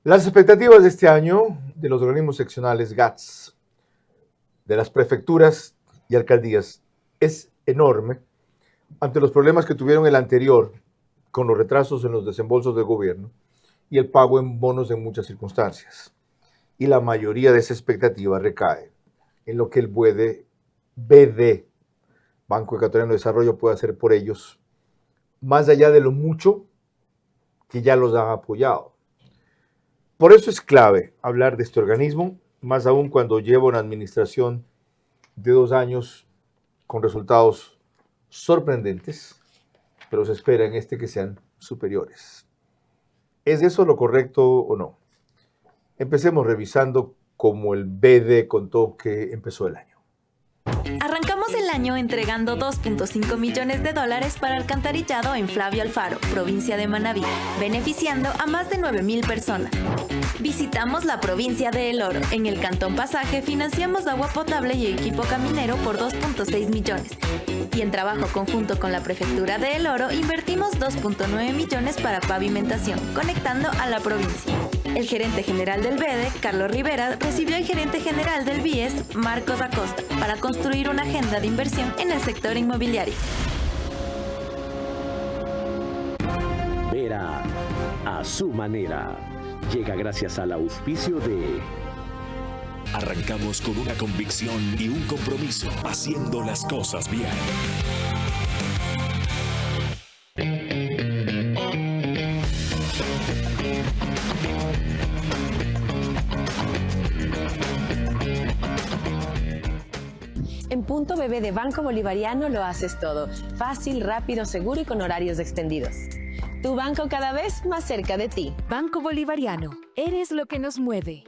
Las expectativas de este año de los organismos seccionales GATS, de las prefecturas y alcaldías, es enorme ante los problemas que tuvieron el anterior con los retrasos en los desembolsos del gobierno y el pago en bonos en muchas circunstancias. Y la mayoría de esa expectativa recae en lo que el BD, Banco Ecuatoriano de Desarrollo, puede hacer por ellos, más allá de lo mucho que ya los han apoyado. Por eso es clave hablar de este organismo, más aún cuando lleva una administración de 2 años con resultados sorprendentes, pero se espera en este que sean superiores. ¿Es eso lo correcto o no? Empecemos revisando cómo el BD contó que empezó el año. Arrancamos el año entregando $2.5 millones para alcantarillado en Flavio Alfaro, provincia de Manabí, beneficiando a más de 9,000 personas. Visitamos la provincia de El Oro. En el Cantón Pasaje financiamos agua potable y equipo caminero por 2.6 millones. Y en trabajo conjunto con la Prefectura de El Oro invertimos 2.9 millones para pavimentación, conectando a la provincia. El gerente general del BEDE, Carlos Rivera, recibió al gerente general del BIES, Marcos Acosta, para construir una agenda de inversión en el sector inmobiliario. Vera a su manera. Llega gracias al auspicio de... Arrancamos con una convicción y un compromiso, haciendo las cosas bien. En Punto BB de Banco Bolivariano lo haces todo. Fácil, rápido, seguro y con horarios extendidos. Tu banco cada vez más cerca de ti. Banco Bolivariano. Eres lo que nos mueve.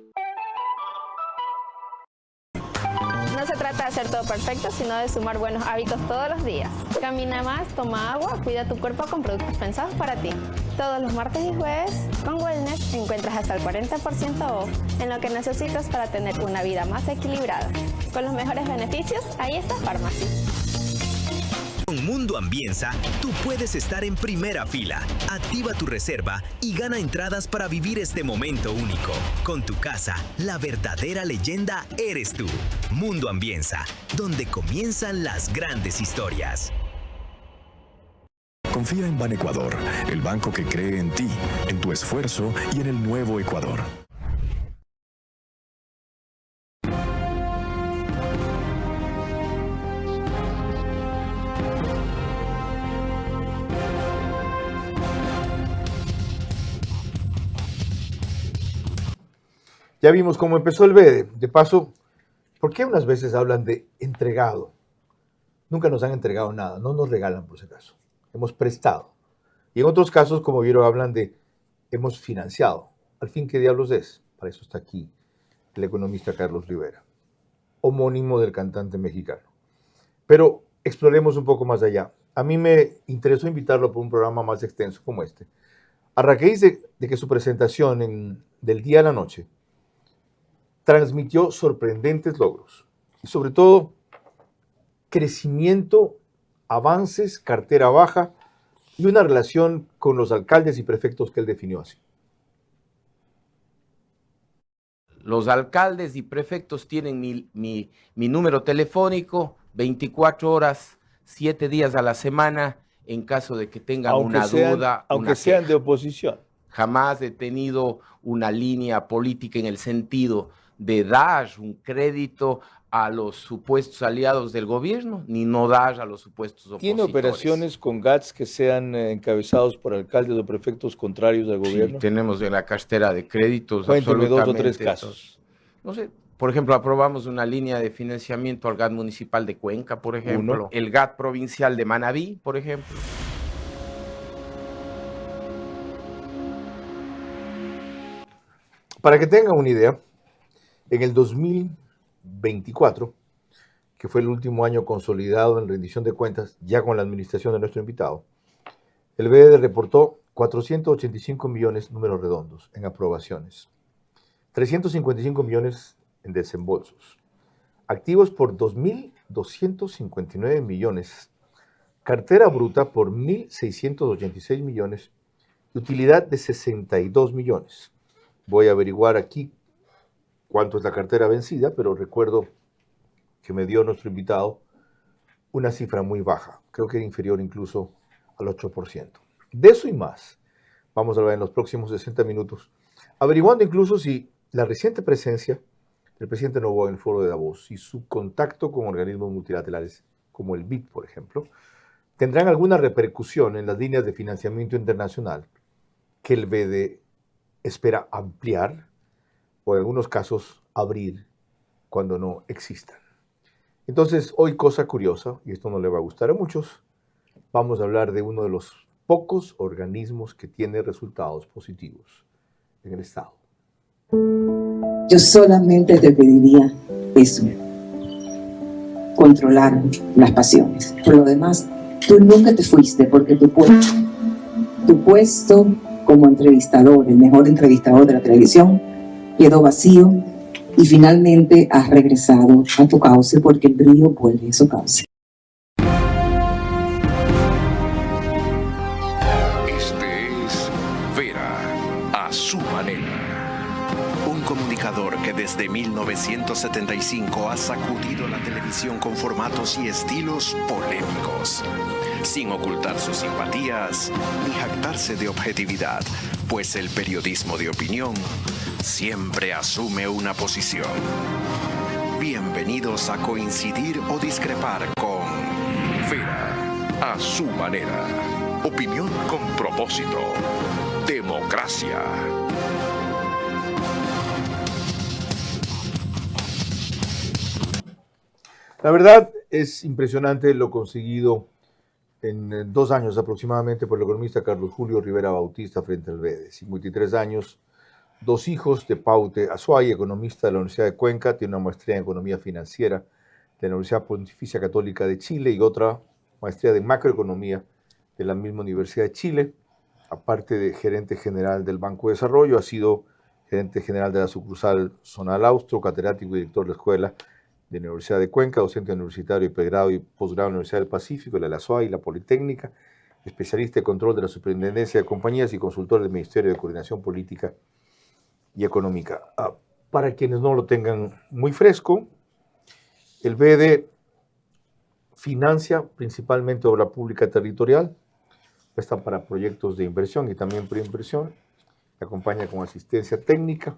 No se trata de hacer todo perfecto, sino de sumar buenos hábitos todos los días. Camina más, toma agua, cuida tu cuerpo con productos pensados para ti. Todos los martes y jueves, con Wellness, encuentras hasta el 40% off en lo que necesitas para tener una vida más equilibrada. Con los mejores beneficios, ahí está Farmacy. Con Mundo Ambienza, tú puedes estar en primera fila. Activa tu reserva y gana entradas para vivir este momento único. Con tu casa, la verdadera leyenda eres tú. Mundo Ambienza, donde comienzan las grandes historias. Confía en Banecuador, el banco que cree en ti, en tu esfuerzo y en el nuevo Ecuador. Ya vimos cómo empezó el BEDE. De paso, ¿por qué unas veces hablan de entregado? Nunca nos han entregado nada, no nos regalan por si acaso. Hemos prestado. Y en otros casos, como vieron, hablan de hemos financiado. Al fin, ¿qué diablos es? Para eso está aquí el economista Carlos Rivera, homónimo del cantante mexicano. Pero exploremos un poco más allá. A mí me interesó invitarlo por un programa más extenso como este. A raíz de que su presentación del día a la noche transmitió sorprendentes logros y sobre todo crecimiento, avances, cartera baja y una relación con los alcaldes y prefectos que él definió así. Los alcaldes y prefectos tienen mi número telefónico 24 horas, 7 días a la semana en caso de que tengan una duda. Aunque sean de oposición. Jamás he tenido una línea política en el sentido de dar un crédito a los supuestos aliados del gobierno, ni no dar a los supuestos opositores. ¿Tiene operaciones con GATS que sean encabezados por alcaldes o prefectos contrarios al gobierno? Sí, tenemos en la cartera de créditos. Cuénteme 2 o 3 casos. No sé, por ejemplo, aprobamos una línea de financiamiento al GAT municipal de Cuenca, por ejemplo. El GAT provincial de Manabí, por ejemplo. Para que tengan una idea, en el 2024, que fue el último año consolidado en rendición de cuentas, ya con la administración de nuestro invitado, el BEDE reportó 485 millones, números redondos, en aprobaciones, 355 millones en desembolsos, activos por 2.259 millones, cartera bruta por 1.686 millones y utilidad de 62 millones. Voy a averiguar aquí cuánto es la cartera vencida, pero recuerdo que me dio nuestro invitado una cifra muy baja, creo que inferior incluso al 8%. De eso y más vamos a hablar en los próximos 60 minutos, averiguando incluso si la reciente presencia del presidente Noboa en el foro de Davos y su contacto con organismos multilaterales como el BID, por ejemplo, tendrán alguna repercusión en las líneas de financiamiento internacional que el BED espera ampliar o en algunos casos abrir cuando no existan. Entonces, hoy, cosa curiosa, y esto no le va a gustar a muchos, vamos a hablar de uno de los pocos organismos que tiene resultados positivos en el Estado. Yo solamente te pediría eso, controlar las pasiones. Por lo demás, tú nunca te fuiste porque tu puesto como entrevistador, el mejor entrevistador de la televisión, quedó vacío y finalmente has regresado a tu cauce porque el brillo vuelve a su cauce. Este es Vera a su manera. Un comunicador que desde 1975 ha sacudido la televisión con formatos y estilos polémicos, sin ocultar sus simpatías ni jactarse de objetividad, pues el periodismo de opinión siempre asume una posición. Bienvenidos a coincidir o discrepar con Vera a su manera. Opinión con propósito. Democracia. La verdad es impresionante lo conseguido en 2 años aproximadamente por el economista Carlos Julio Rivera Bautista frente al BED. 53 años, 2 hijos de Paute Azuay, economista de la Universidad de Cuenca, tiene una maestría en economía financiera de la Universidad Pontificia Católica de Chile y otra maestría de macroeconomía de la misma Universidad de Chile. Aparte de gerente general del Banco de Desarrollo, ha sido gerente general de la sucursal Zonal Austro, catedrático y director de la Escuela de la Universidad de Cuenca, docente universitario y pregrado y posgrado en la Universidad del Pacífico, la SOA y la Politécnica, especialista de control de la Superintendencia de Compañías y consultor del Ministerio de Coordinación Política y Económica. Para quienes no lo tengan muy fresco, el BED financia principalmente obra pública territorial, presta para proyectos de inversión y también preinversión, acompaña con asistencia técnica.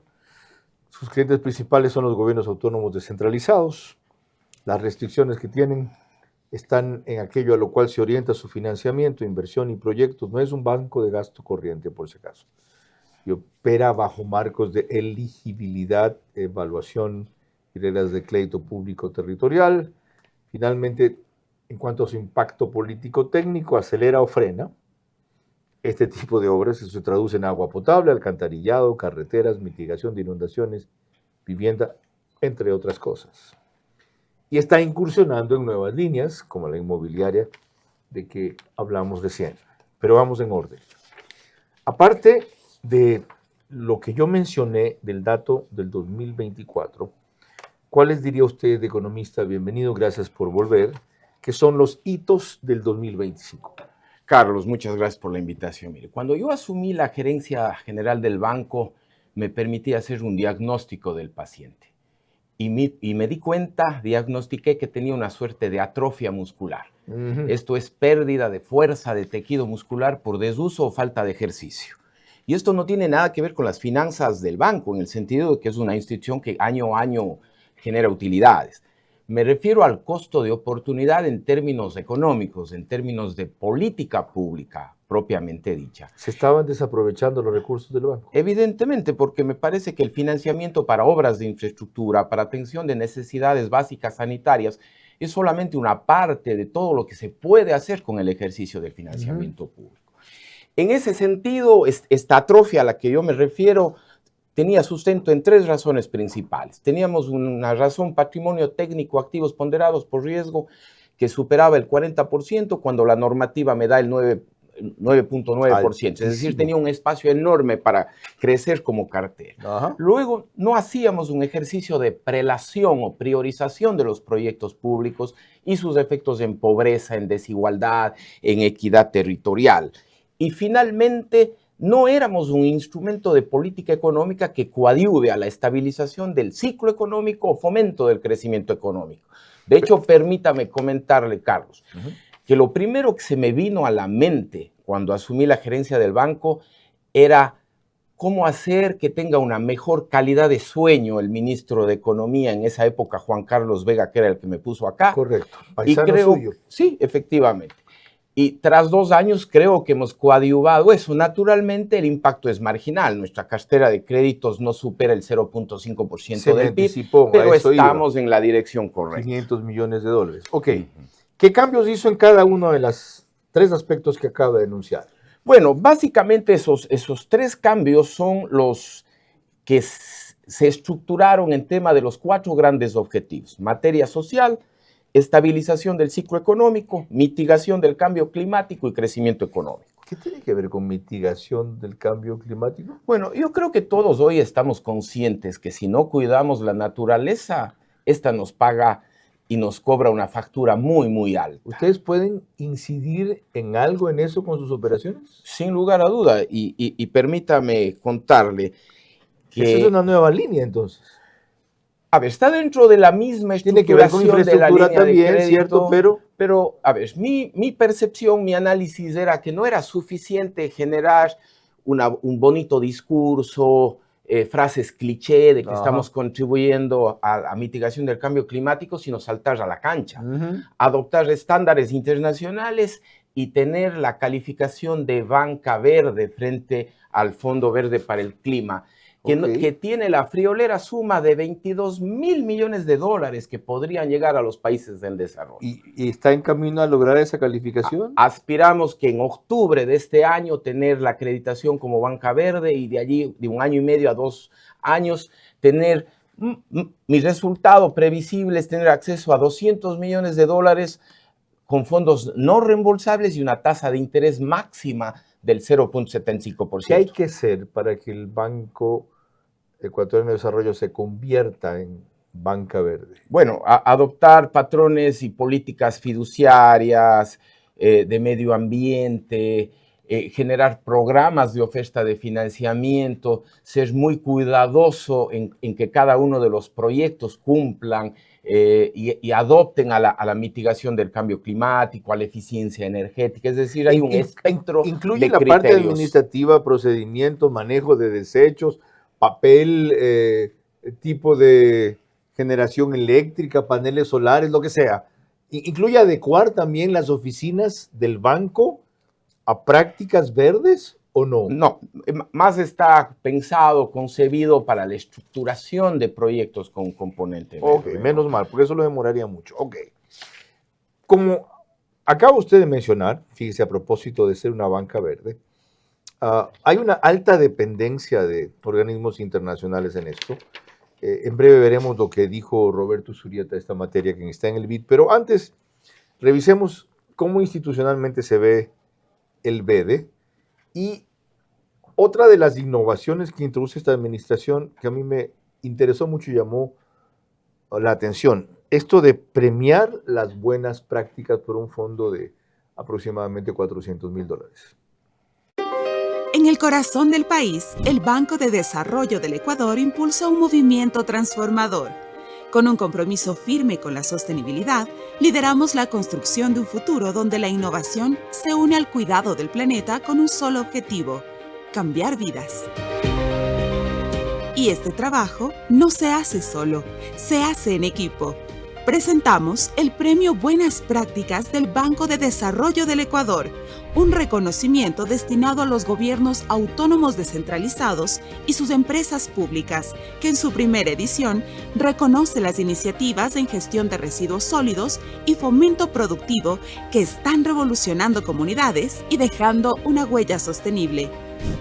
Sus clientes principales son los gobiernos autónomos descentralizados. Las restricciones que tienen están en aquello a lo cual se orienta su financiamiento, inversión y proyectos. No es un banco de gasto corriente, por si acaso. Y opera bajo marcos de elegibilidad, evaluación y reglas de crédito público territorial. Finalmente, en cuanto a su impacto político técnico, acelera o frena este tipo de obras. Eso se traduce en agua potable, alcantarillado, carreteras, mitigación de inundaciones, vivienda, entre otras cosas. Y está incursionando en nuevas líneas, como la inmobiliaria de que hablamos recién. Pero vamos en orden. Aparte de lo que yo mencioné del dato del 2024, ¿cuáles diría usted, economista? Bienvenido, gracias por volver. ¿Qué son los hitos del 2025? Carlos, muchas gracias por la invitación. Mire, cuando yo asumí la gerencia general del banco, me permití hacer un diagnóstico del paciente. Y me di cuenta, diagnostiqué que tenía una suerte de atrofia muscular. Esto es pérdida de fuerza de tejido muscular por desuso o falta de ejercicio. Y esto no tiene nada que ver con las finanzas del banco, en el sentido de que es una institución que año a año genera utilidades. Me refiero al costo de oportunidad en términos económicos, en términos de política pública propiamente dicha. ¿Se estaban desaprovechando los recursos del banco? Evidentemente, porque me parece que el financiamiento para obras de infraestructura, para atención de necesidades básicas sanitarias, es solamente una parte de todo lo que se puede hacer con el ejercicio del financiamiento público. En ese sentido, esta atrofia a la que yo me refiero tenía sustento en 3 razones principales. Teníamos una razón, patrimonio técnico, activos ponderados por riesgo, que superaba el 40% cuando la normativa me da el 9.9%. Es decir, tenía un espacio enorme para crecer como cartera. Luego, no hacíamos un ejercicio de prelación o priorización de los proyectos públicos y sus efectos en pobreza, en desigualdad, en equidad territorial. Y finalmente, no éramos un instrumento de política económica que coadyuve a la estabilización del ciclo económico o fomento del crecimiento económico. De hecho, permítame comentarle, Carlos, que lo primero que se me vino a la mente cuando asumí la gerencia del banco era cómo hacer que tenga una mejor calidad de sueño el ministro de Economía en esa época, Juan Carlos Vega, que era el que me puso acá. Correcto, paisano suyo. Sí, efectivamente. Y tras 2 años creo que hemos coadyuvado eso. Naturalmente el impacto es marginal. Nuestra cartera de créditos no supera el 0.5% del PIB, pero estamos en la dirección correcta. 500 millones de dólares. Ok. ¿Qué cambios hizo en cada uno de los 3 aspectos que acaba de enunciar? Bueno, básicamente esos 3 cambios son los que se estructuraron en tema de los 4 grandes objetivos. Materia social, estabilización del ciclo económico, mitigación del cambio climático y crecimiento económico. ¿Qué tiene que ver con mitigación del cambio climático? Bueno, yo creo que todos hoy estamos conscientes que si no cuidamos la naturaleza, esta nos paga y nos cobra una factura muy, muy alta. ¿Ustedes pueden incidir en algo en eso con sus operaciones? Sin lugar a duda, y permítame contarle que... Esa es una nueva línea, entonces. A ver, está dentro de la misma estructuración. Tiene que ver con infraestructura también, ¿cierto? Pero, a ver, mi percepción, mi análisis era que no era suficiente generar un bonito discurso, frases cliché de que estamos contribuyendo a la mitigación del cambio climático, sino saltar a la cancha, adoptar estándares internacionales y tener la calificación de banca verde frente al Fondo Verde para el Clima, que tiene la friolera suma de $22 mil millones que podrían llegar a los países del desarrollo. ¿Y está en camino a lograr esa calificación? Aspiramos que en octubre de este año tener la acreditación como banca verde y de allí de 1 año y medio a 2 años tener mi resultado previsible es tener acceso a $200 millones con fondos no reembolsables y una tasa de interés máxima del 0.75%. ¿Qué hay que hacer para que el Banco Ecuatoriano de Desarrollo se convierta en banca verde? Bueno, adoptar patrones y políticas fiduciarias de medio ambiente, generar programas de oferta de financiamiento, ser muy cuidadoso en que cada uno de los proyectos cumplan y adopten a la mitigación del cambio climático, a la eficiencia energética. Es decir, hay un espectro incluye de la criterios. Parte administrativa, procedimientos, manejo de desechos, papel, tipo de generación eléctrica, paneles solares, lo que sea. ¿Incluye adecuar también las oficinas del banco a prácticas verdes o no? No, más está pensado, concebido para la estructuración de proyectos con componente verde. Ok, menos mal, porque eso lo demoraría mucho. Ok. Como acaba usted de mencionar, fíjese a propósito de ser una banca verde, hay una alta dependencia de organismos internacionales en esto. En breve veremos lo que dijo Roberto Zurieta de esta materia, quien está en el BID, pero antes revisemos cómo institucionalmente se ve el BEDE y otra de las innovaciones que introduce esta administración que a mí me interesó mucho y llamó la atención, esto de premiar las buenas prácticas por un fondo de aproximadamente $400,000. En el corazón del país, el Banco de Desarrollo del Ecuador impulsa un movimiento transformador. Con un compromiso firme con la sostenibilidad, lideramos la construcción de un futuro donde la innovación se une al cuidado del planeta con un solo objetivo: cambiar vidas. Y este trabajo no se hace solo, se hace en equipo. Presentamos el Premio Buenas Prácticas del Banco de Desarrollo del Ecuador, un reconocimiento destinado a los gobiernos autónomos descentralizados y sus empresas públicas, que en su primera edición reconoce las iniciativas en gestión de residuos sólidos y fomento productivo que están revolucionando comunidades y dejando una huella sostenible.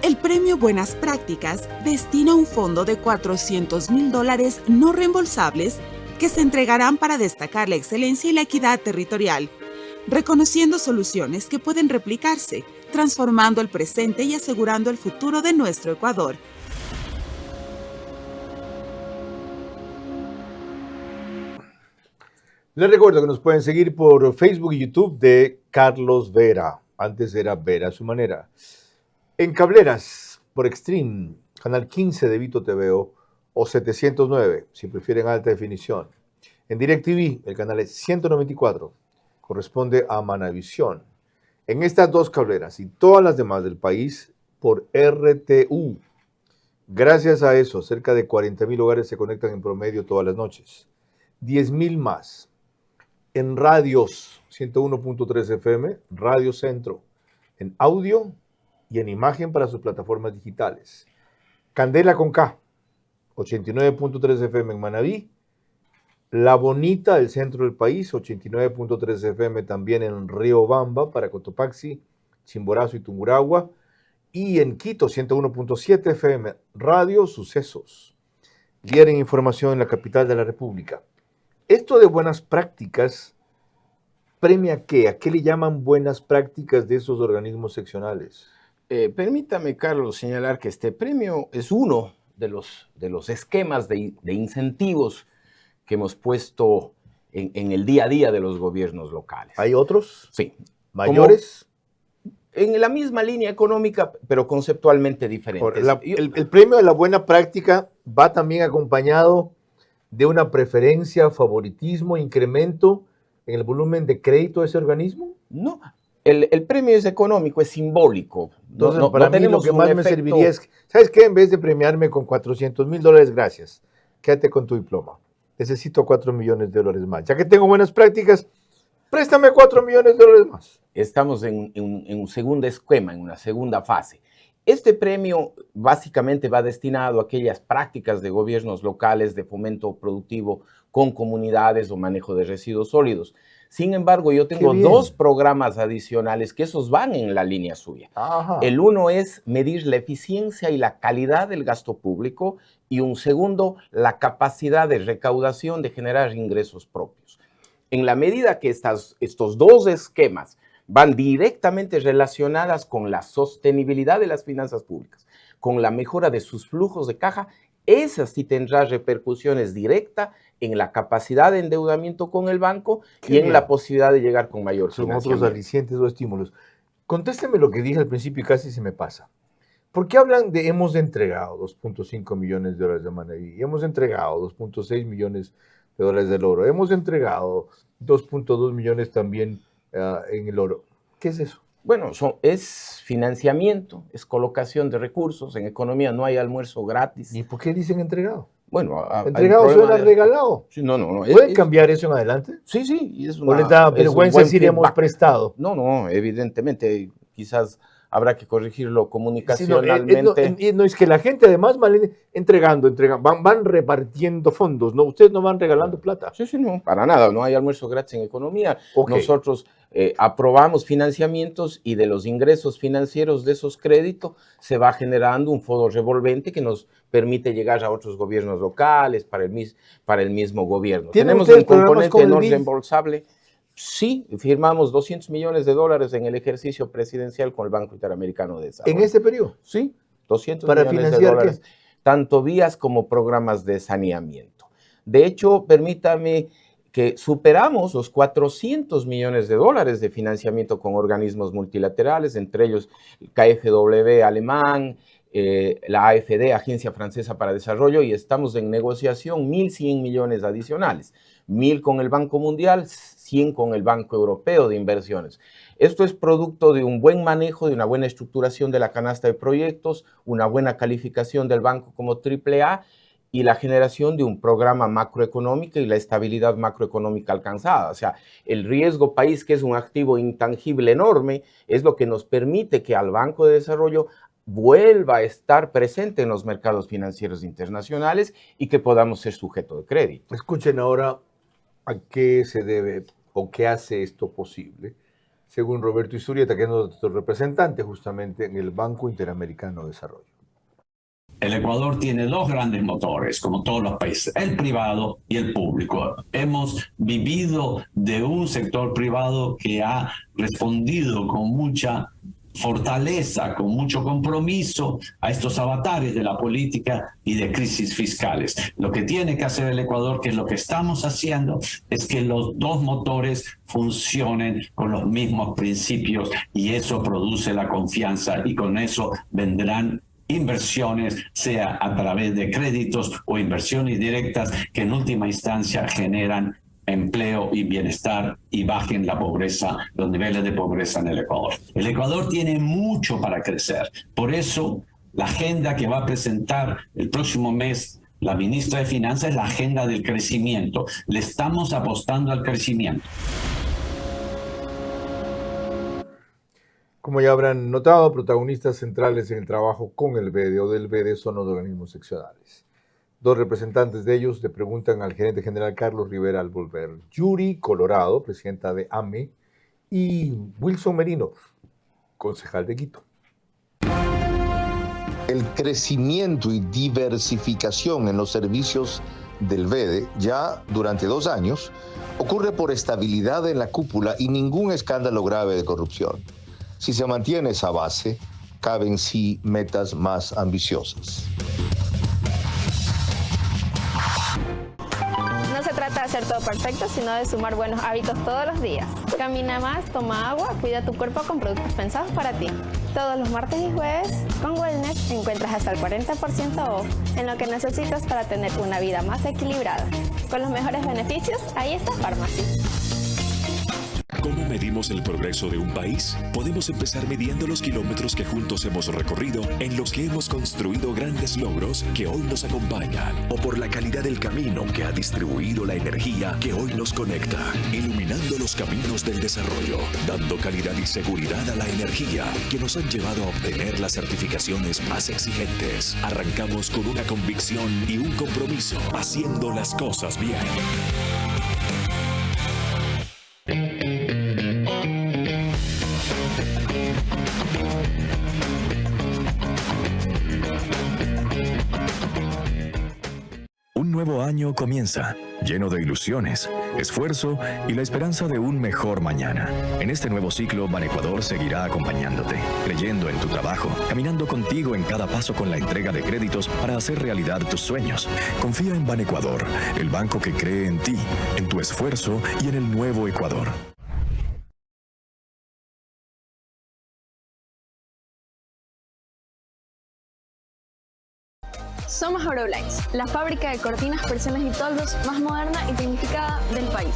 El Premio Buenas Prácticas destina un fondo de $400,000 no reembolsables que se entregarán para destacar la excelencia y la equidad territorial, reconociendo soluciones que pueden replicarse, transformando el presente y asegurando el futuro de nuestro Ecuador. Les recuerdo que nos pueden seguir por Facebook y YouTube de Carlos Vera. Antes era Vera a su manera. En cableras, por Extreme, canal 15 de Vito TVO o 709, si prefieren alta definición. En DirecTV, el canal es 194, corresponde a Manavisión. En estas dos cableras y todas las demás del país, por RTU. Gracias a eso, cerca de 40,000 hogares se conectan en promedio todas las noches. 10,000 más. En radios, 101.3 FM, Radio Centro. En audio y en imagen para sus plataformas digitales. Candela con K, 89.3 FM en Manabí. La Bonita, el centro del país, 89.3 FM también en Riobamba para Cotopaxi, Chimborazo y Tungurahua. Y en Quito, 101.7 FM, Radio Sucesos. Líder en información en la capital de la República. Esto de buenas prácticas, ¿premia qué? ¿A qué le llaman buenas prácticas de esos organismos seccionales? Permítame, Carlos, señalar que este premio es uno de los esquemas de incentivos que hemos puesto en el día a día de los gobiernos locales. ¿Hay otros? Sí. ¿Mayores? En la misma línea económica, pero conceptualmente diferentes. El premio de la buena práctica va también acompañado de una preferencia, favoritismo, incremento en el volumen de crédito de ese organismo. No, el premio es económico, es simbólico. Entonces, para mí lo que más me serviría es, ¿sabes qué? En vez de premiarme con $400,000, gracias, quédate con tu diploma. Necesito $4 millones más. Ya que tengo buenas prácticas, préstame $4 millones más. Estamos en un segundo esquema, en una segunda fase. Este premio básicamente va destinado a aquellas prácticas de gobiernos locales de fomento productivo con comunidades o manejo de residuos sólidos. Sin embargo, yo tengo dos programas adicionales que esos van en la línea suya. Ajá. El uno es medir la eficiencia y la calidad del gasto público y un segundo, la capacidad de recaudación de generar ingresos propios. En la medida que estos dos esquemas van directamente relacionadas con la sostenibilidad de las finanzas públicas, con la mejora de sus flujos de caja, esa sí tendrá repercusiones directas en la capacidad de endeudamiento con el banco y en la posibilidad de llegar con mayor financiamiento. Son otros alicientes o estímulos. Contésteme lo que dije al principio y casi se me pasa. ¿Por qué hablan de hemos entregado $2.5 millones de Manaví? Hemos entregado $2.6 millones del oro. Hemos entregado 2.2 millones también en el oro. ¿Qué es eso? Bueno, es financiamiento, es colocación de recursos. En economía no hay almuerzo gratis. ¿Y por qué dicen entregado? Bueno, entregado suena regalado. Sí, no. ¿Pueden cambiar eso en adelante? Sí, sí. Y es ¿O les da vergüenza decir hemos prestado? No, evidentemente, quizás habrá que corregirlo comunicacionalmente. Sí, no, es que la gente además va entregando, van repartiendo fondos, ¿no? Ustedes no van regalando plata. Sí, no, para nada, no hay almuerzo gratis en economía. Okay. Nosotros aprobamos financiamientos y de los ingresos financieros de esos créditos se va generando un fondo revolvente que nos permite llegar a otros gobiernos locales, para el mismo gobierno. Tenemos un componente no reembolsable. Sí, firmamos $200 millones en el ejercicio presidencial con el Banco Interamericano de Desarrollo. ¿En este periodo? Sí, $200 ¿Para millones financiar qué? Tanto vías como programas de saneamiento. De hecho, permítame que superamos los $400 millones de financiamiento con organismos multilaterales, entre ellos el KfW alemán, la AFD, Agencia Francesa para Desarrollo, y estamos en negociación 1.100 millones adicionales, 1.000 con el Banco Mundial, 100 con el Banco Europeo de Inversiones. Esto es producto de un buen manejo, de una buena estructuración de la canasta de proyectos, una buena calificación del banco como AAA y la generación de un programa macroeconómico y la estabilidad macroeconómica alcanzada. O sea, el riesgo país, que es un activo intangible enorme, es lo que nos permite que al Banco de Desarrollo vuelva a estar presente en los mercados financieros internacionales y que podamos ser sujeto de crédito. Escuchen ahora a qué se debe o qué hace esto posible, según Roberto Izurieta, que es nuestro representante justamente en el Banco Interamericano de Desarrollo. El Ecuador tiene dos grandes motores, como todos los países, el privado y el público. Hemos vivido de un sector privado que ha respondido con mucha fortaleza, con mucho compromiso a estos avatares de la política y de crisis fiscales. Lo que tiene que hacer el Ecuador, que es lo que estamos haciendo, es que los dos motores funcionen con los mismos principios y eso produce la confianza y con eso vendrán inversiones, sea a través de créditos o inversiones directas que en última instancia generan empleo y bienestar y bajen la pobreza, los niveles de pobreza en el Ecuador. El Ecuador tiene mucho para crecer. Por eso, la agenda que va a presentar el próximo mes la ministra de Finanzas es la agenda del crecimiento. Le estamos apostando al crecimiento. Como ya habrán notado, protagonistas centrales en el trabajo con el BEDE o del BEDE son los organismos seccionales. Dos representantes de ellos le preguntan al gerente general Carlos Rivera al volver. Yuri Colorado, presidenta de AME, y Wilson Merino, concejal de Quito. El crecimiento y diversificación en los servicios del BEDE ya durante 2 años ocurre por estabilidad en la cúpula y ningún escándalo grave de corrupción. Si se mantiene esa base, caben sí metas más ambiciosas. No se trata de hacer todo perfecto, sino de sumar buenos hábitos todos los días. Camina más, toma agua, cuida tu cuerpo con productos pensados para ti. Todos los martes y jueves, con Wellness encuentras hasta el 40% off en lo que necesitas para tener una vida más equilibrada. Con los mejores beneficios, ahí está Pharmacy. ¿Cómo medimos el progreso de un país? Podemos empezar midiendo los kilómetros que juntos hemos recorrido, en los que hemos construido grandes logros que hoy nos acompañan, o por la calidad del camino que ha distribuido la energía que hoy nos conecta, iluminando los caminos del desarrollo, dando calidad y seguridad a la energía que nos han llevado a obtener las certificaciones más exigentes. Arrancamos con una convicción y un compromiso, haciendo las cosas bien. Un nuevo año comienza, lleno de ilusiones, esfuerzo y la esperanza de un mejor mañana. En este nuevo ciclo, Banecuador seguirá acompañándote, creyendo en tu trabajo, caminando contigo en cada paso con la entrega de créditos para hacer realidad tus sueños. Confía en Banecuador, el banco que cree en ti, en tu esfuerzo y en el nuevo Ecuador. Somos Euroblinds, la fábrica de cortinas, persianas y toldos más moderna y tecnificada del país.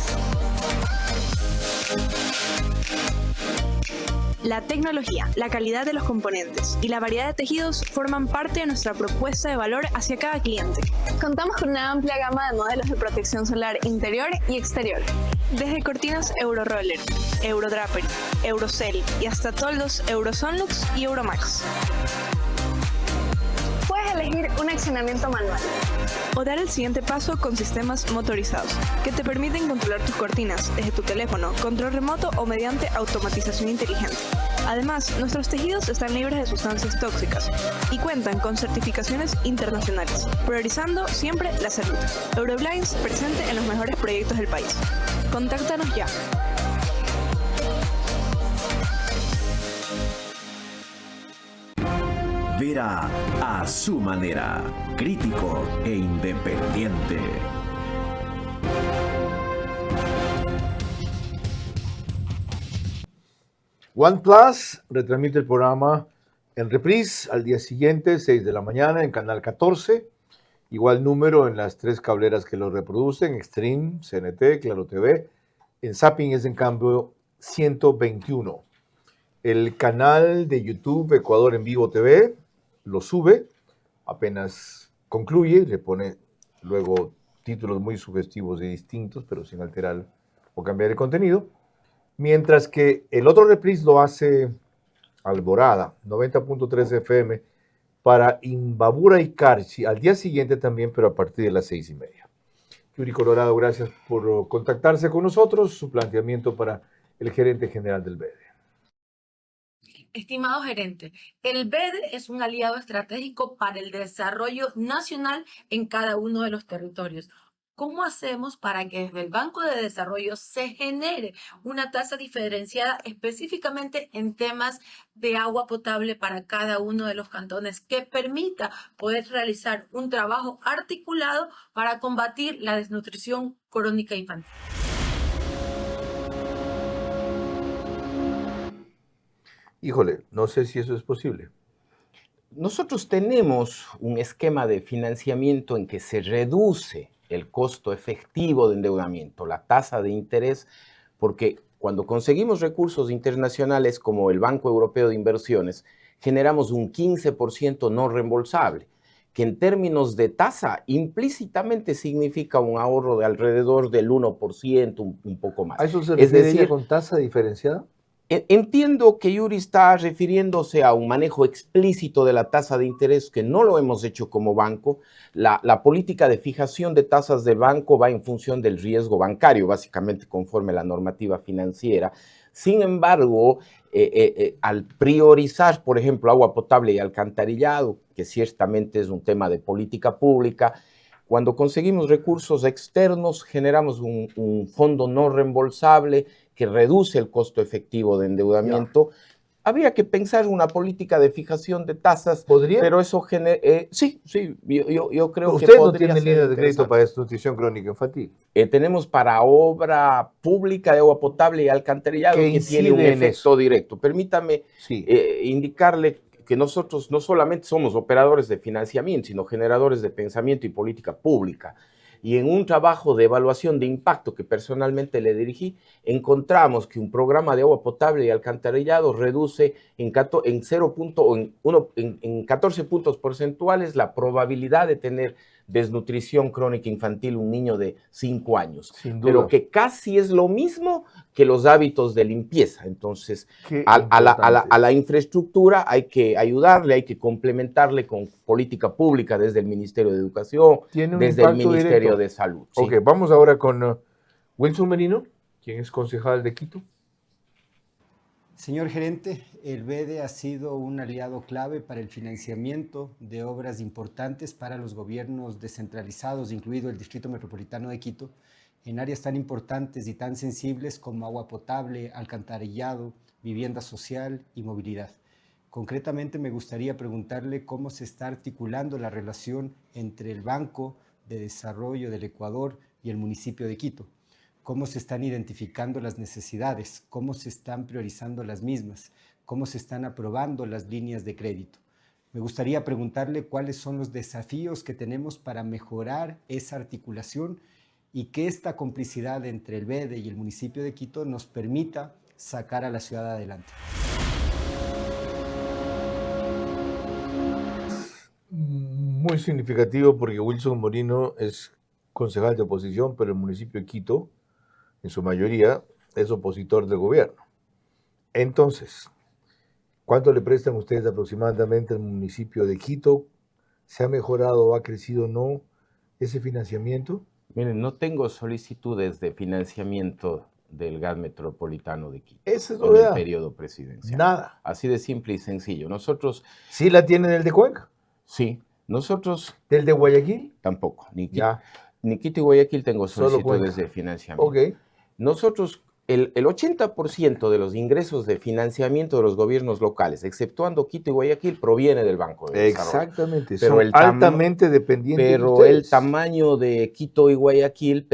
La tecnología, la calidad de los componentes y la variedad de tejidos forman parte de nuestra propuesta de valor hacia cada cliente. Contamos con una amplia gama de modelos de protección solar interior y exterior. Desde cortinas Euroroller, Eurodrapery, Eurocell y hasta toldos Eurosonlux y Euromax. Puedes elegir un accionamiento manual o dar el siguiente paso con sistemas motorizados que te permiten controlar tus cortinas desde tu teléfono, control remoto o mediante automatización inteligente. Además, nuestros tejidos están libres de sustancias tóxicas y cuentan con certificaciones internacionales, priorizando siempre la salud. Euroblinds, presente en los mejores proyectos del país. Contáctanos ya. Vera a su manera, crítico e independiente. OnePlus retransmite el programa en reprise al día siguiente, 6 de la mañana, en Canal 14. Igual número en las 3 cableras que lo reproducen, Extreme, CNT, Claro TV. En Zapping es en cambio 121. El canal de YouTube Ecuador en Vivo TV lo sube, apenas concluye, le pone luego títulos muy sugestivos y distintos, pero sin alterar o cambiar el contenido. Mientras que el otro reprise lo hace Alborada, 90.3 FM, para Imbabura y Carchi, al día siguiente también, pero a partir de las 6:30. Yuri Colorado, gracias por contactarse con nosotros. Su planteamiento para el gerente general del BEDE. Estimado gerente, el BEDE es un aliado estratégico para el desarrollo nacional en cada uno de los territorios. ¿Cómo hacemos para que desde el Banco de Desarrollo se genere una tasa diferenciada específicamente en temas de agua potable para cada uno de los cantones que permita poder realizar un trabajo articulado para combatir la desnutrición crónica infantil? Híjole, no sé si eso es posible. Nosotros tenemos un esquema de financiamiento en que se reduce el costo efectivo de endeudamiento, la tasa de interés, porque cuando conseguimos recursos internacionales como el Banco Europeo de Inversiones, generamos un 15% no reembolsable, que en términos de tasa implícitamente significa un ahorro de alrededor del 1%, un poco más. ¿A eso se refiere ella con tasa diferenciada? Entiendo que Yuri está refiriéndose a un manejo explícito de la tasa de interés, que no lo hemos hecho como banco. La política de fijación de tasas del banco va en función del riesgo bancario, básicamente conforme a la normativa financiera. Sin embargo, al priorizar, por ejemplo, agua potable y alcantarillado, que ciertamente es un tema de política pública, cuando conseguimos recursos externos, generamos un fondo no reembolsable que reduce el costo efectivo de endeudamiento. Habría que pensar una política de fijación de tasas, ¿podría? Pero eso genera... sí, yo creo que ¿Usted podría no tiene ser línea de crédito interesante. para desnutrición crónica infantil? Tenemos para obra pública de agua potable y alcantarillado que tiene un efecto directo. Permítame indicarle que nosotros no solamente somos operadores de financiamiento, sino generadores de pensamiento y política pública. Y en un trabajo de evaluación de impacto que personalmente le dirigí, encontramos que un programa de agua potable y alcantarillado reduce en 14 puntos porcentuales la probabilidad de tener desnutrición crónica infantil un niño de 5 años. Sin duda. Pero que casi es lo mismo que los hábitos de limpieza. Entonces, a la infraestructura hay que ayudarle, hay que complementarle con política pública desde el Ministerio de Educación, desde el Ministerio de Salud. ¿Sí? Ok, vamos ahora con Wilson Merino, quien es concejal de Quito. Señor gerente, el BEDE ha sido un aliado clave para el financiamiento de obras importantes para los gobiernos descentralizados, incluido el Distrito Metropolitano de Quito, en áreas tan importantes y tan sensibles como agua potable, alcantarillado, vivienda social y movilidad. Concretamente, me gustaría preguntarle cómo se está articulando la relación entre el Banco de Desarrollo del Ecuador y el municipio de Quito. Cómo se están identificando las necesidades, cómo se están priorizando las mismas, cómo se están aprobando las líneas de crédito. Me gustaría preguntarle cuáles son los desafíos que tenemos para mejorar esa articulación y que esta complicidad entre el BEDE y el municipio de Quito nos permita sacar a la ciudad adelante. Muy significativo porque Wilson Merino es concejal de oposición, pero el municipio de Quito, en su mayoría, es opositor del gobierno. Entonces, ¿cuánto le prestan ustedes aproximadamente al municipio de Quito? ¿Se ha mejorado o ha crecido o no ese financiamiento? Miren, no tengo solicitudes de financiamiento del GAD Metropolitano de Quito Esa es en novedad. el periodo presidencial. Nada. Así de simple y sencillo. Nosotros... ¿Sí la tienen el de Cuenca? Sí. Nosotros... ¿Del de Guayaquil? Tampoco. Ni Quito y Guayaquil tengo solicitudes de financiamiento. Ok. Nosotros, el 80% de los ingresos de financiamiento de los gobiernos locales, exceptuando Quito y Guayaquil, proviene del Banco de Desarrollo. Exactamente, pero son altamente dependientes de Pero ustedes. el tamaño de Quito y Guayaquil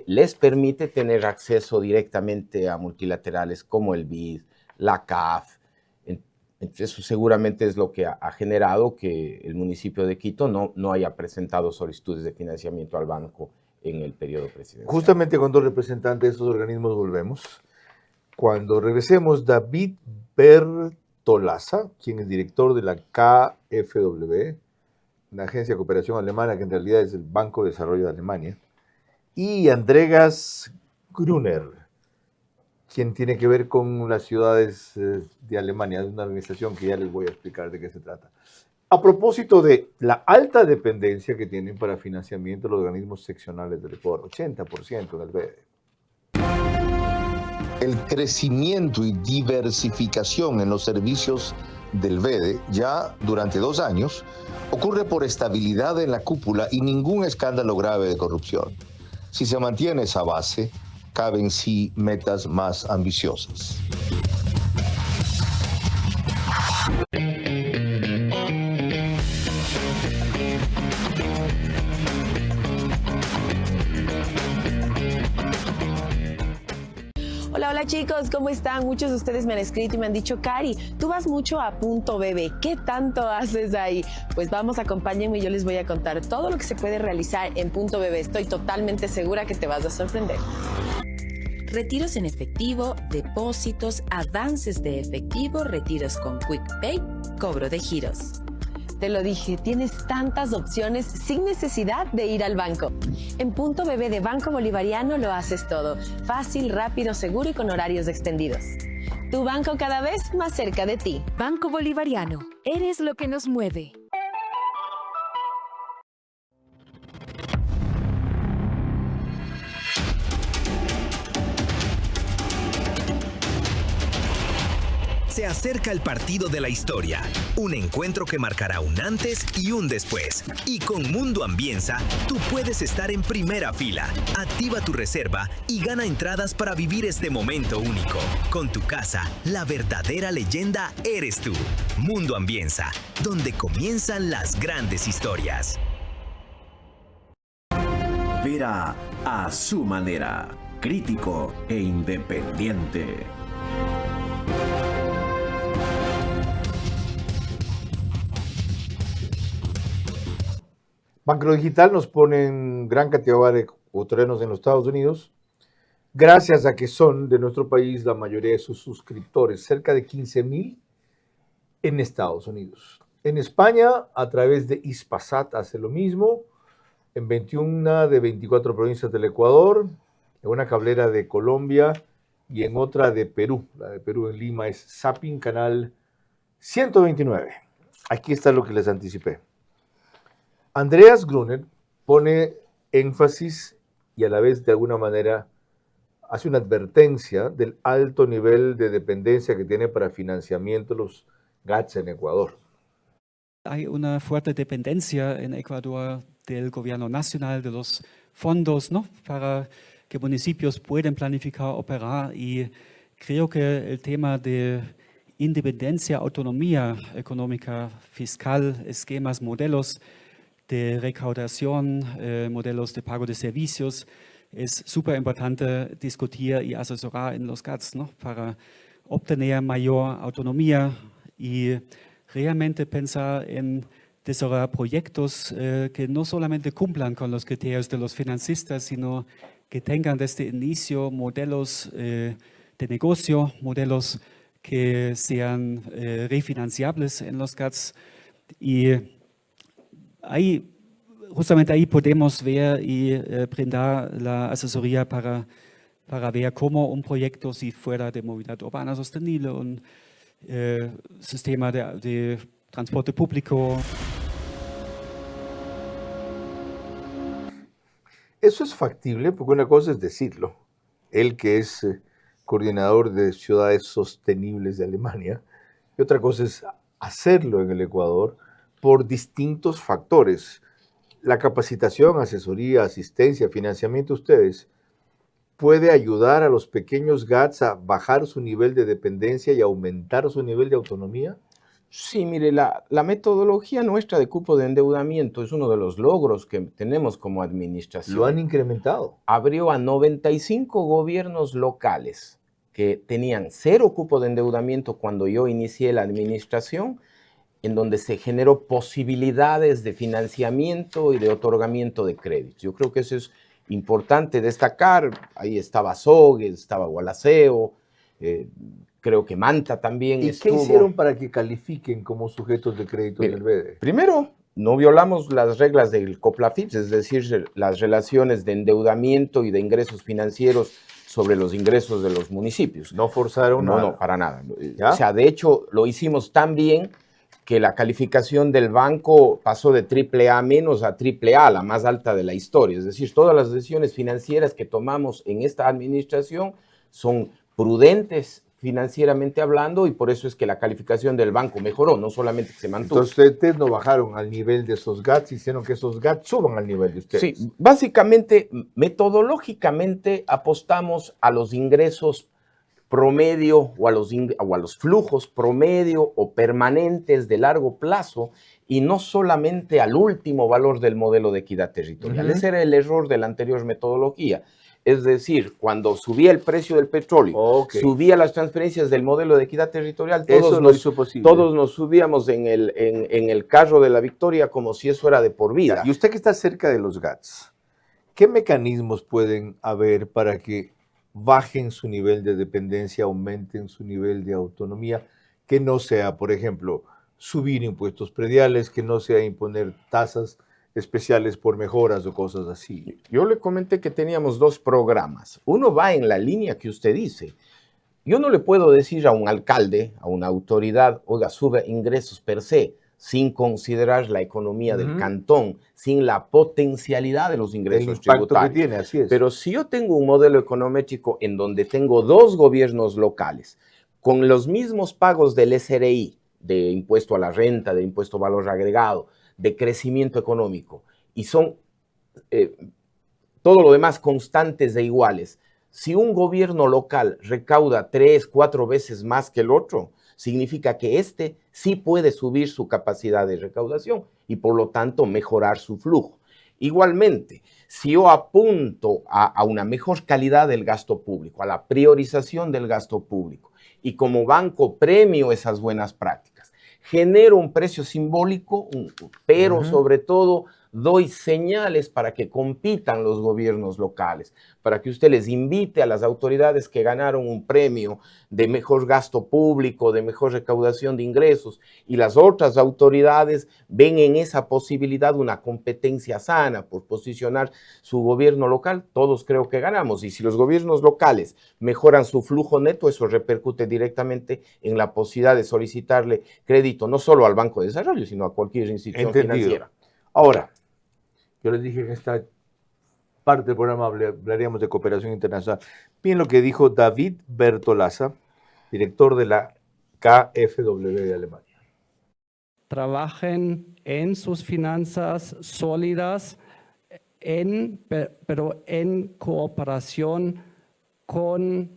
les permite tener acceso directamente a multilaterales como el BID, la CAF. Eso seguramente es lo que ha generado que el municipio de Quito no haya presentado solicitudes de financiamiento al banco en el periodo presidencial. Justamente con dos representantes de estos organismos volvemos. Cuando regresemos, David Bertolaza, quien es director de la KfW, una agencia de cooperación alemana que en realidad es el Banco de Desarrollo de Alemania, y Andreas Gruner, quien tiene que ver con las ciudades de Alemania, es una organización que ya les voy a explicar de qué se trata. A propósito de la alta dependencia que tienen para financiamiento los organismos seccionales del Ecuador, 80% del BEDE. El crecimiento y diversificación en los servicios del BEDE ya durante 2 años ocurre por estabilidad en la cúpula y ningún escándalo grave de corrupción. Si se mantiene esa base, caben sí metas más ambiciosas. Hola chicos, ¿cómo están? Muchos de ustedes me han escrito y me han dicho, Cari, tú vas mucho a Punto Bebé, ¿qué tanto haces ahí? Pues vamos, acompáñenme y yo les voy a contar todo lo que se puede realizar en Punto Bebé. Estoy totalmente segura que te vas a sorprender. Retiros en efectivo, depósitos, avances de efectivo, retiros con QuickPay, cobro de giros. Te lo dije, tienes tantas opciones sin necesidad de ir al banco. En Punto Bebé de Banco Bolivariano lo haces todo. Fácil, rápido, seguro y con horarios extendidos. Tu banco cada vez más cerca de ti. Banco Bolivariano, eres lo que nos mueve. Se acerca el partido de la historia, un encuentro que marcará un antes y un después. Y con Mundo Ambienza, tú puedes estar en primera fila. Activa tu reserva y gana entradas para vivir este momento único. Con tu casa, la verdadera leyenda eres tú. Mundo Ambienza, donde comienzan las grandes historias. Verá a su manera, crítico e independiente. Macro Digital nos pone en gran categoría de ecuatorianos en los Estados Unidos, gracias a que son de nuestro país la mayoría de sus suscriptores, cerca de 15,000 en Estados Unidos. En España, a través de Hispasat hace lo mismo, en 21 de 24 provincias del Ecuador, en una cablera de Colombia y en otra de Perú. La de Perú en Lima es Zapping, canal 129. Aquí está lo que les anticipé. Andreas Gruner pone énfasis y a la vez de alguna manera hace una advertencia del alto nivel de dependencia que tiene para financiamiento los GATS en Ecuador. Hay una fuerte dependencia en Ecuador del gobierno nacional, de los fondos, ¿no?, para que municipios puedan planificar, operar, y creo que el tema de independencia, autonomía económica, fiscal, esquemas, modelos de recaudación, modelos de pago de servicios, es súper importante discutir y asesorar en los GATS, ¿no?, para obtener mayor autonomía y realmente pensar en desarrollar proyectos que no solamente cumplan con los criterios de los financistas, sino que tengan desde el inicio modelos de negocio, modelos que sean refinanciables en los GATS. Y justamente ahí podemos ver y brindar la asesoría para ver cómo un proyecto, si fuera de movilidad urbana sostenible, un sistema de transporte público. Eso es factible porque una cosa es decirlo. Él que es coordinador de ciudades sostenibles de Alemania, y otra cosa es hacerlo en el Ecuador por distintos factores. La capacitación, asesoría, asistencia, financiamiento, ustedes, puede ayudar a los pequeños GATS a bajar su nivel de dependencia y aumentar su nivel de autonomía. Sí, mire, la metodología nuestra de cupo de endeudamiento es uno de los logros que tenemos como administración. Lo han incrementado. Abrió a 95 gobiernos locales que tenían 0 cupo de endeudamiento cuando yo inicié la administración, en donde se generó posibilidades de financiamiento y de otorgamiento de créditos. Yo creo que eso es importante destacar. Ahí estaba Sogues, estaba Gualaceo, creo que Manta también estuvo. ¿Y qué hicieron para que califiquen como sujetos de crédito del BEDE? Primero, no violamos las reglas del COPLAFIPS, es decir, las relaciones de endeudamiento y de ingresos financieros sobre los ingresos de los municipios. ¿No forzaron nada? No, para nada. ¿Ya? O sea, de hecho, lo hicimos tan bien que la calificación del banco pasó de AAA- a AAA, la más alta de la historia. Es decir, todas las decisiones financieras que tomamos en esta administración son prudentes, financieramente hablando, y por eso es que la calificación del banco mejoró, no solamente que se mantuvo. Entonces ustedes no bajaron al nivel de esos GATS, hicieron que esos GATS suban al nivel de ustedes. Sí, básicamente, metodológicamente apostamos a los ingresos promedio o a los flujos promedio o permanentes de largo plazo y no solamente al último valor del modelo de equidad territorial. Ese era el error de la anterior metodología. Es decir, cuando subía el precio del petróleo, subía las transferencias del modelo de equidad territorial, todos nos subíamos en el carro de la victoria como si eso era de por vida. Y usted que está cerca de los GATS, ¿qué mecanismos pueden haber para que bajen su nivel de dependencia, aumenten su nivel de autonomía, que no sea, por ejemplo, subir impuestos prediales, que no sea imponer tasas especiales por mejoras o cosas así? Yo le comenté que teníamos dos programas. Uno va en la línea que usted dice. Yo no le puedo decir a un alcalde, a una autoridad, oiga, sube ingresos per se, sin considerar la economía del cantón, sin la potencialidad de los ingresos tributarios. Que tiene, así es. Pero si yo tengo un modelo econométrico en donde tengo dos gobiernos locales con los mismos pagos del SRI, de impuesto a la renta, de impuesto a valor agregado, de crecimiento económico, y son todo lo demás constantes e iguales, si un gobierno local recauda 3, 4 veces más que el otro, significa que este sí puede subir su capacidad de recaudación y por lo tanto mejorar su flujo. Igualmente, si yo apunto a una mejor calidad del gasto público, a la priorización del gasto público, y como banco premio esas buenas prácticas, genero un precio simbólico, pero sobre todo doy señales para que compitan los gobiernos locales, para que usted les invite a las autoridades que ganaron un premio de mejor gasto público, de mejor recaudación de ingresos, y las otras autoridades ven en esa posibilidad una competencia sana por posicionar su gobierno local. Todos creo que ganamos, y si los gobiernos locales mejoran su flujo neto, eso repercute directamente en la posibilidad de solicitarle crédito no solo al Banco de Desarrollo, sino a cualquier institución financiera. Ahora, yo les dije que en esta parte del programa hablaríamos de cooperación internacional. Bien lo que dijo David Bertolaza, director de la KfW de Alemania. Trabajen en sus finanzas sólidas, pero en cooperación con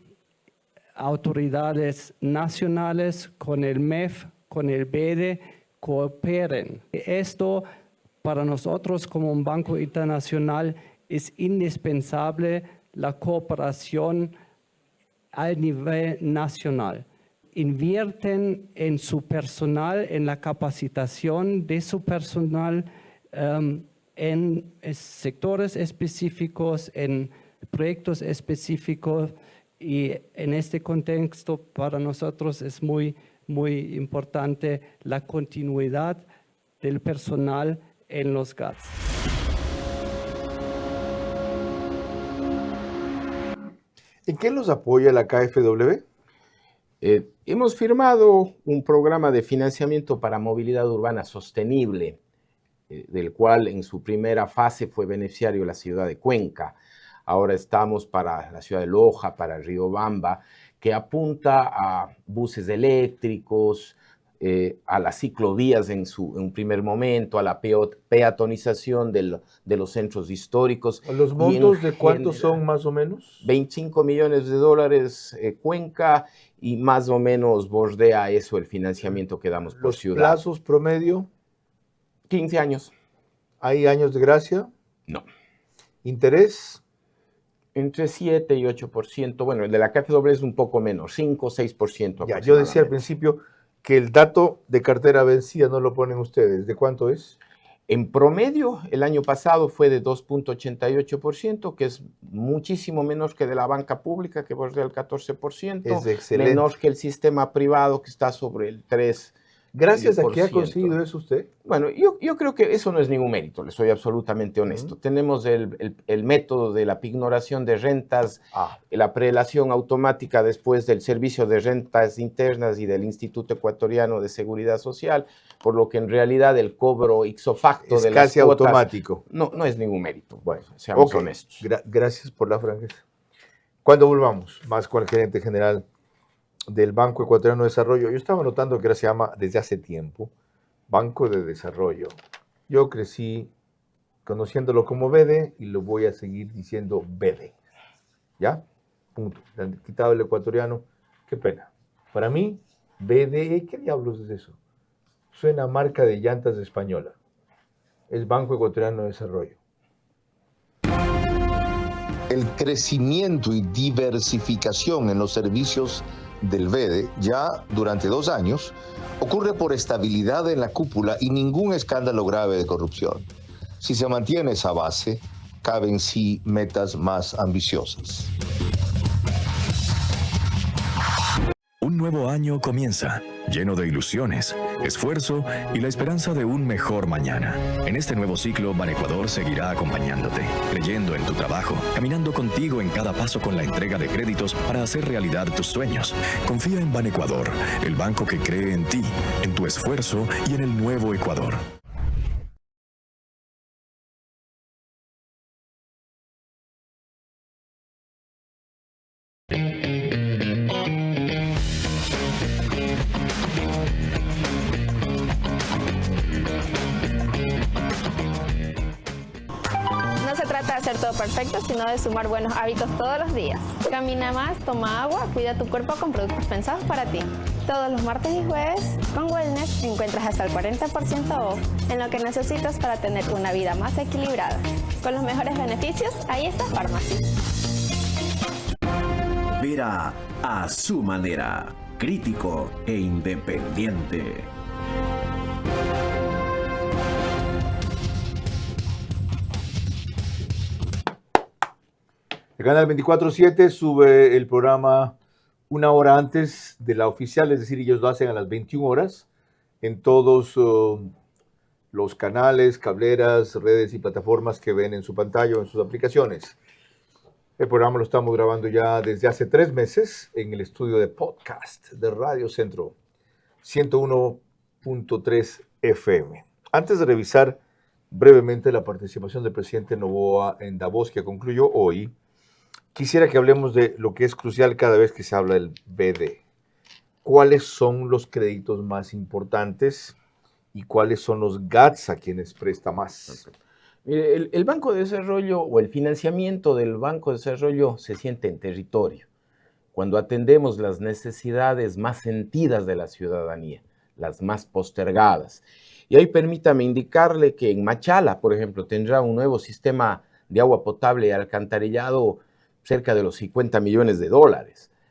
autoridades nacionales, con el MEF, con el BEDE, cooperen. Esto para nosotros como un banco internacional es indispensable la cooperación al nivel nacional. Invierten en su personal, en la capacitación de su personal, en sectores específicos, en proyectos específicos, y en este contexto para nosotros es muy importante la continuidad del personal en los GATS. ¿En qué los apoya la KfW? Hemos firmado un programa de financiamiento para movilidad urbana sostenible, del cual en su primera fase fue beneficiario la ciudad de Cuenca. Ahora estamos para la ciudad de Loja, para Riobamba, que apunta a buses eléctricos, a las ciclovías en un primer momento, a la peatonización de los centros históricos. ¿Los montos de cuántos son más o menos? 25 millones de dólares Cuenca, y más o menos bordea eso el financiamiento que damos por ciudad. ¿Los plazos promedio? 15 años. ¿Hay años de gracia? No. ¿Interés? Entre 7 y 8%. Bueno, el de la KfW es un poco menos, 5 o 6%. Ya, yo decía al principio que el dato de cartera vencida no lo ponen ustedes. ¿De cuánto es? En promedio, el año pasado fue de 2.88%, que es muchísimo menos que de la banca pública, que bordea el 14%. Es excelente. Menor que el sistema privado, que está sobre el 3%. ¿Gracias a qué ha conseguido eso usted? Bueno, yo creo que eso no es ningún mérito, le soy absolutamente honesto. Tenemos el método de la pignoración de rentas, la prelación automática después del Servicio de Rentas Internas y del Instituto Ecuatoriano de Seguridad Social, por lo que en realidad el cobro ipso facto de las casi cuotas automático. No es ningún mérito. Bueno, seamos honestos. Gracias por la franqueza. Cuando volvamos, más con el gerente general del Banco Ecuatoriano de Desarrollo. Yo estaba notando que ahora se llama desde hace tiempo Banco de Desarrollo. Yo crecí conociéndolo como BEDE y lo voy a seguir diciendo BEDE. ¿Ya? Punto. Le han quitado el ecuatoriano. Qué pena. Para mí, BDE, ¿qué diablos es eso? Suena a marca de llantas española. Es Banco Ecuatoriano de Desarrollo. El crecimiento y diversificación en los servicios del BEDE ya durante 2 años ocurre por estabilidad en la cúpula y ningún escándalo grave de corrupción. Si se mantiene esa base, caben sí metas más ambiciosas. Un nuevo año comienza, lleno de ilusiones, esfuerzo y la esperanza de un mejor mañana. En este nuevo ciclo, Banecuador seguirá acompañándote, creyendo en tu trabajo, caminando contigo en cada paso con la entrega de créditos para hacer realidad tus sueños. Confía en Banecuador, el banco que cree en ti, en tu esfuerzo y en el nuevo Ecuador. No se trata de hacer todo perfecto, sino de sumar buenos hábitos todos los días. Camina más, toma agua, cuida tu cuerpo con productos pensados para ti. Todos los martes y jueves, con Wellness encuentras hasta el 40% off en lo que necesitas para tener una vida más equilibrada. Con los mejores beneficios, ahí está Pharmacy. Verá a su manera, crítico e independiente. El canal 24/7 sube el programa 1 hora antes de la oficial, es decir, ellos lo hacen a las 21 horas en todos los canales, cableras, redes y plataformas que ven en su pantalla o en sus aplicaciones. El programa lo estamos grabando ya desde hace 3 meses en el estudio de podcast de Radio Centro 101.3 FM. Antes de revisar brevemente la participación del presidente Noboa en Davos, que concluyó hoy, quisiera que hablemos de lo que es crucial cada vez que se habla del BEDE. ¿Cuáles son los créditos más importantes y cuáles son los GATS a quienes presta más? Mire, el Banco de Desarrollo o el financiamiento del Banco de Desarrollo se siente en territorio, cuando atendemos las necesidades más sentidas de la ciudadanía, las más postergadas. Y ahí permítame indicarle que en Machala, por ejemplo, tendrá un nuevo sistema de agua potable y alcantarillado cerca de los $50 millones.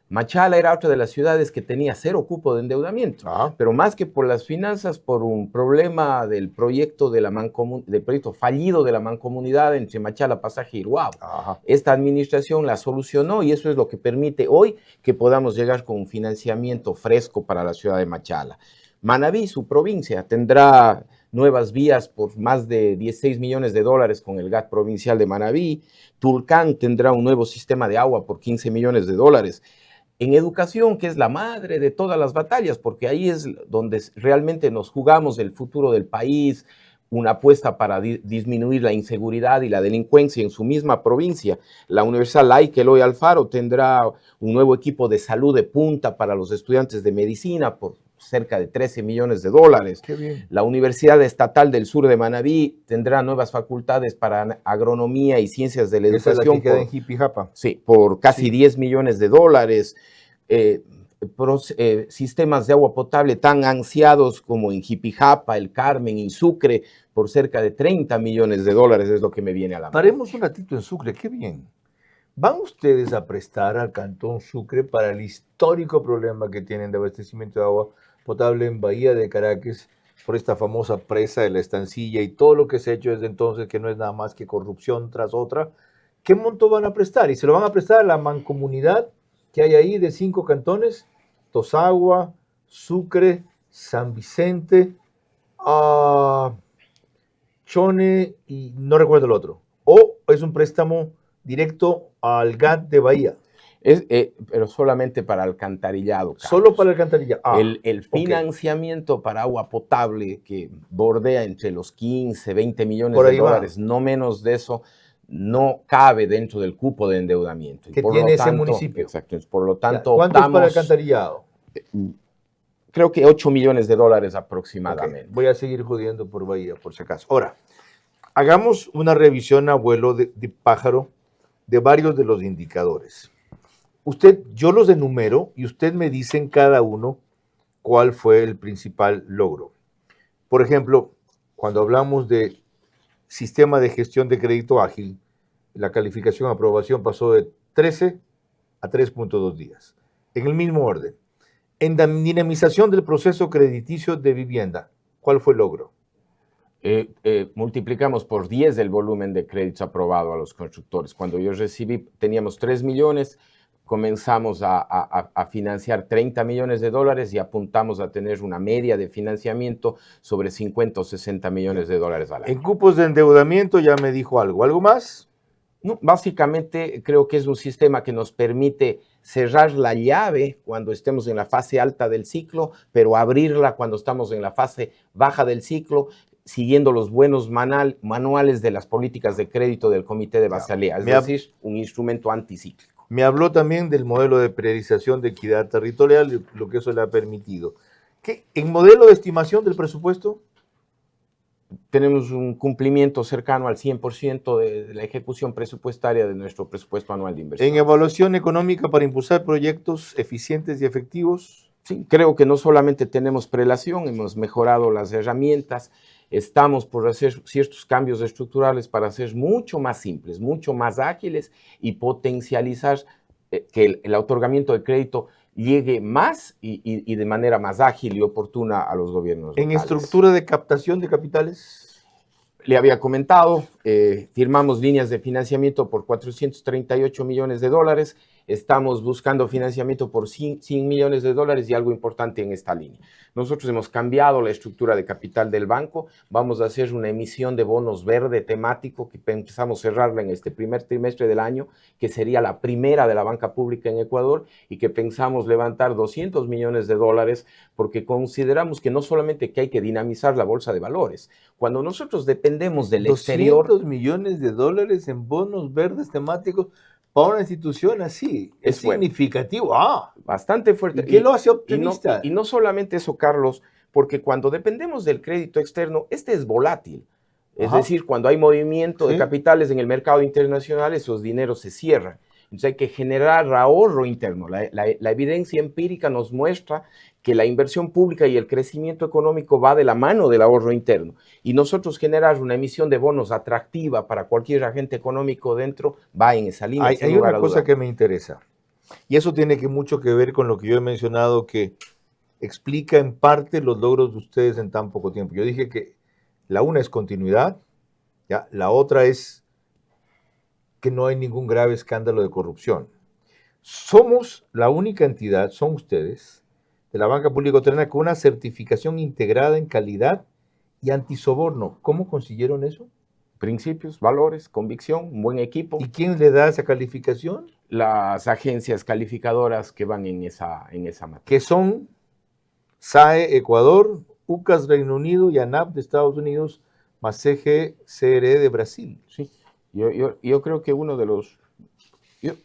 Machala era otra de las ciudades que tenía 0 cupo de endeudamiento, pero más que por las finanzas, por un problema del proyecto, del proyecto fallido de la mancomunidad entre Machala, Pasaje y Iruabo. Esta administración la solucionó y eso es lo que permite hoy que podamos llegar con un financiamiento fresco para la ciudad de Machala. Manabí, su provincia, tendrá nuevas vías por más de $16 millones con el GAT provincial de Manabí. Tulcán tendrá un nuevo sistema de agua por $15 millones. En educación, que es la madre de todas las batallas, porque ahí es donde realmente nos jugamos el futuro del país, una apuesta para disminuir la inseguridad y la delincuencia en su misma provincia. La Universidad Laica Eloy Alfaro tendrá un nuevo equipo de salud de punta para los estudiantes de medicina por cerca de $13 millones. Qué bien. La Universidad Estatal del Sur de Manabí tendrá nuevas facultades para agronomía y ciencias de la educación. Esa es la que queda en Jipijapa. Sí, por casi $10 millones. Sistemas de agua potable tan ansiados como en Jipijapa, El Carmen y Sucre por cerca de $30 millones es lo que me viene a la mente. Paremos un ratito en Sucre, qué bien. ¿Van ustedes a prestar al Cantón Sucre para el histórico problema que tienen de abastecimiento de agua potable en Bahía de Caracas por esta famosa presa de la Estancilla y todo lo que se ha hecho desde entonces, que no es nada más que corrupción tras otra? ¿Qué monto van a prestar? Y se lo van a prestar a la mancomunidad que hay ahí de 5 cantones: Tosagua, Sucre, San Vicente, Chone y no recuerdo el otro. ¿O es un préstamo directo al GAT de Bahía? Pero solamente para alcantarillado, Carlos. Solo para alcantarillado. El financiamiento para agua potable, que bordea entre los $15, $20 millones, no menos de eso, no cabe dentro del cupo de endeudamiento. Que tiene ese municipio. Exacto. Por lo tanto, ¿cuánto es para alcantarillado? Creo que $8 millones aproximadamente. Okay. Voy a seguir jodiendo por Bahía, por si acaso. Ahora, hagamos una revisión a vuelo de pájaro de varios de los indicadores. Yo los enumero y usted me dice en cada uno cuál fue el principal logro. Por ejemplo, cuando hablamos de sistema de gestión de crédito ágil, la calificación de aprobación pasó de 13 a 3.2 días. En el mismo orden. En la dinamización del proceso crediticio de vivienda, ¿cuál fue el logro? Multiplicamos por 10 el volumen de créditos aprobado a los constructores. Cuando yo recibí, teníamos 3 millones, comenzamos a financiar $30 millones y apuntamos a tener una media de financiamiento sobre 50 o 60 millones de dólares al año. En cupos de endeudamiento ya me dijo algo. ¿Algo más? No, básicamente creo que es un sistema que nos permite cerrar la llave cuando estemos en la fase alta del ciclo, pero abrirla cuando estamos en la fase baja del ciclo, siguiendo los buenos manuales de las políticas de crédito del Comité de Basilea, es decir, un instrumento anticíclico. Me habló también del modelo de priorización de equidad territorial y lo que eso le ha permitido. ¿En modelo de estimación del presupuesto? Tenemos un cumplimiento cercano al 100% de la ejecución presupuestaria de nuestro presupuesto anual de inversión. ¿En evaluación económica para impulsar proyectos eficientes y efectivos? Sí, creo que no solamente tenemos prelación, hemos mejorado las herramientas, estamos por hacer ciertos cambios estructurales para ser mucho más simples, mucho más ágiles y potencializar que el otorgamiento de crédito llegue más y de manera más ágil y oportuna a los gobiernos locales. ¿En estructura de captación de capitales? Le había comentado, firmamos líneas de financiamiento por $438 millones, estamos buscando financiamiento por $100 millones y algo importante en esta línea. Nosotros hemos cambiado la estructura de capital del banco, vamos a hacer una emisión de bonos verde temático que empezamos a cerrarla en este primer trimestre del año, que sería la primera de la banca pública en Ecuador y que pensamos levantar $200 millones porque consideramos que no solamente que hay que dinamizar la bolsa de valores, cuando nosotros dependemos del exterior. $200 millones en bonos verdes temáticos para una institución así, es significativo. Bastante fuerte. ¿Y qué lo hace optimista? Y no solamente eso, Carlos, porque cuando dependemos del crédito externo, este es volátil. Es decir, cuando hay movimiento de capitales en el mercado internacional, esos dineros se cierran. Entonces hay que generar ahorro interno. La evidencia empírica nos muestra que la inversión pública y el crecimiento económico va de la mano del ahorro interno. Y nosotros generar una emisión de bonos atractiva para cualquier agente económico dentro va en esa línea. Hay una cosa que me interesa. Y eso tiene mucho que ver con lo que yo he mencionado, que explica en parte los logros de ustedes en tan poco tiempo. Yo dije que la una es continuidad, ¿ya? La otra es que no hay ningún grave escándalo de corrupción. Somos la única entidad, son ustedes, de la banca pública ecuatoriana con una certificación integrada en calidad y antisoborno. ¿Cómo consiguieron eso? Principios, valores, convicción, un buen equipo. ¿Y quién le da esa calificación? Las agencias calificadoras que van en esa materia. Que son SAE Ecuador, UCAS Reino Unido y ANAP de Estados Unidos, más CGCRE de Brasil. Sí, yo creo que uno de los...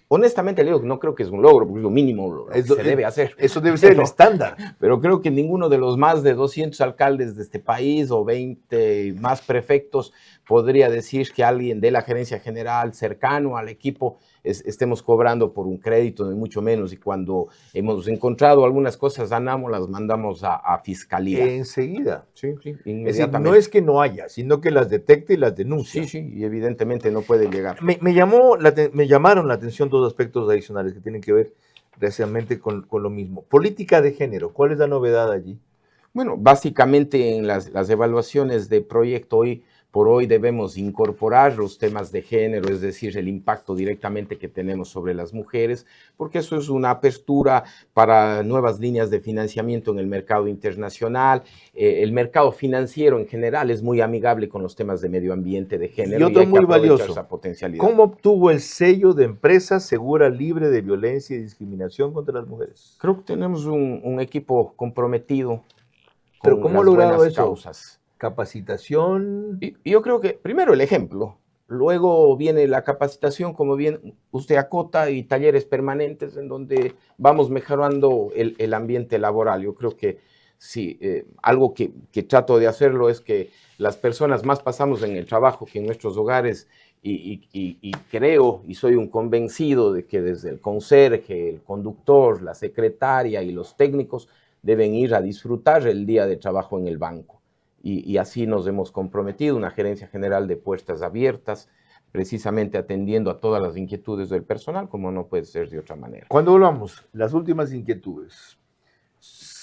honestamente le digo que no creo que es un logro, porque es lo mínimo que se debe hacer. Eso debe ser el estándar. Pero creo que ninguno de los más de 200 alcaldes de este país o 20 más prefectos podría decir que alguien de la gerencia general cercano al equipo estemos cobrando por un crédito, ni mucho menos. Y cuando hemos encontrado algunas cosas, las mandamos a fiscalía. Enseguida. Sí, inmediatamente. Es decir, no es que no haya, sino que las detecte y las denuncia. Sí, y evidentemente no puede llegar. Me llamaron la atención dos aspectos adicionales que tienen que ver precisamente con lo mismo. Política de género, ¿cuál es la novedad allí? Bueno, básicamente en las evaluaciones de proyecto hoy por hoy debemos incorporar los temas de género, es decir, el impacto directamente que tenemos sobre las mujeres, porque eso es una apertura para nuevas líneas de financiamiento en el mercado internacional. El mercado financiero en general es muy amigable con los temas de medio ambiente, de género. Y otro muy valioso, esa potencialidad. ¿Cómo obtuvo el sello de empresa segura, libre de violencia y discriminación contra las mujeres? Creo que tenemos un equipo comprometido. ¿Pero cómo ha logrado eso? Causas. Capacitación. Y yo creo que, primero, el ejemplo. Luego viene la capacitación, como bien usted acota, y talleres permanentes en donde vamos mejorando el ambiente laboral. Yo creo que sí, algo que trato de hacerlo es que las personas más pasamos en el trabajo que en nuestros hogares, y creo y soy un convencido de que desde el conserje, el conductor, la secretaria y los técnicos deben ir a disfrutar el día de trabajo en el banco. Y así nos hemos comprometido, una gerencia general de puertas abiertas, precisamente atendiendo a todas las inquietudes del personal, como no puede ser de otra manera. Cuando hablamos, las últimas inquietudes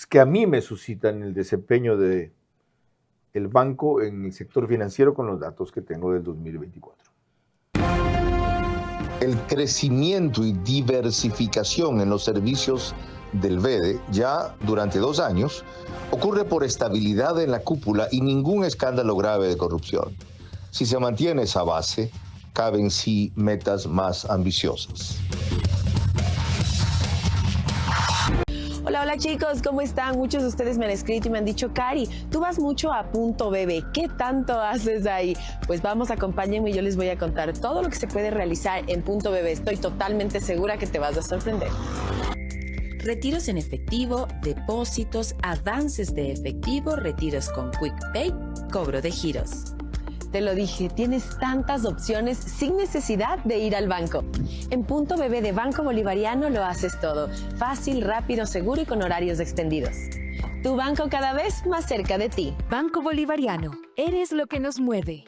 que a mí me suscitan el desempeño del banco en el sector financiero con los datos que tengo del 2024. El crecimiento y diversificación en los servicios del BEDE ya durante 2 años ocurre por estabilidad en la cúpula y ningún escándalo grave de corrupción. Si se mantiene esa base, caben sí metas más ambiciosas. Hola, hola chicos, ¿cómo están? Muchos de ustedes me han escrito y me han dicho, Cari, tú vas mucho a Punto BB, ¿qué tanto haces ahí? Pues vamos, acompáñenme y yo les voy a contar todo lo que se puede realizar en Punto BB. Estoy totalmente segura que te vas a sorprender. Retiros en efectivo, depósitos, avances de efectivo, retiros con Quick Pay, cobro de giros. Te lo dije, tienes tantas opciones sin necesidad de ir al banco. En Punto BB de Banco Bolivariano lo haces todo. Fácil, rápido, seguro y con horarios extendidos. Tu banco cada vez más cerca de ti. Banco Bolivariano, eres lo que nos mueve.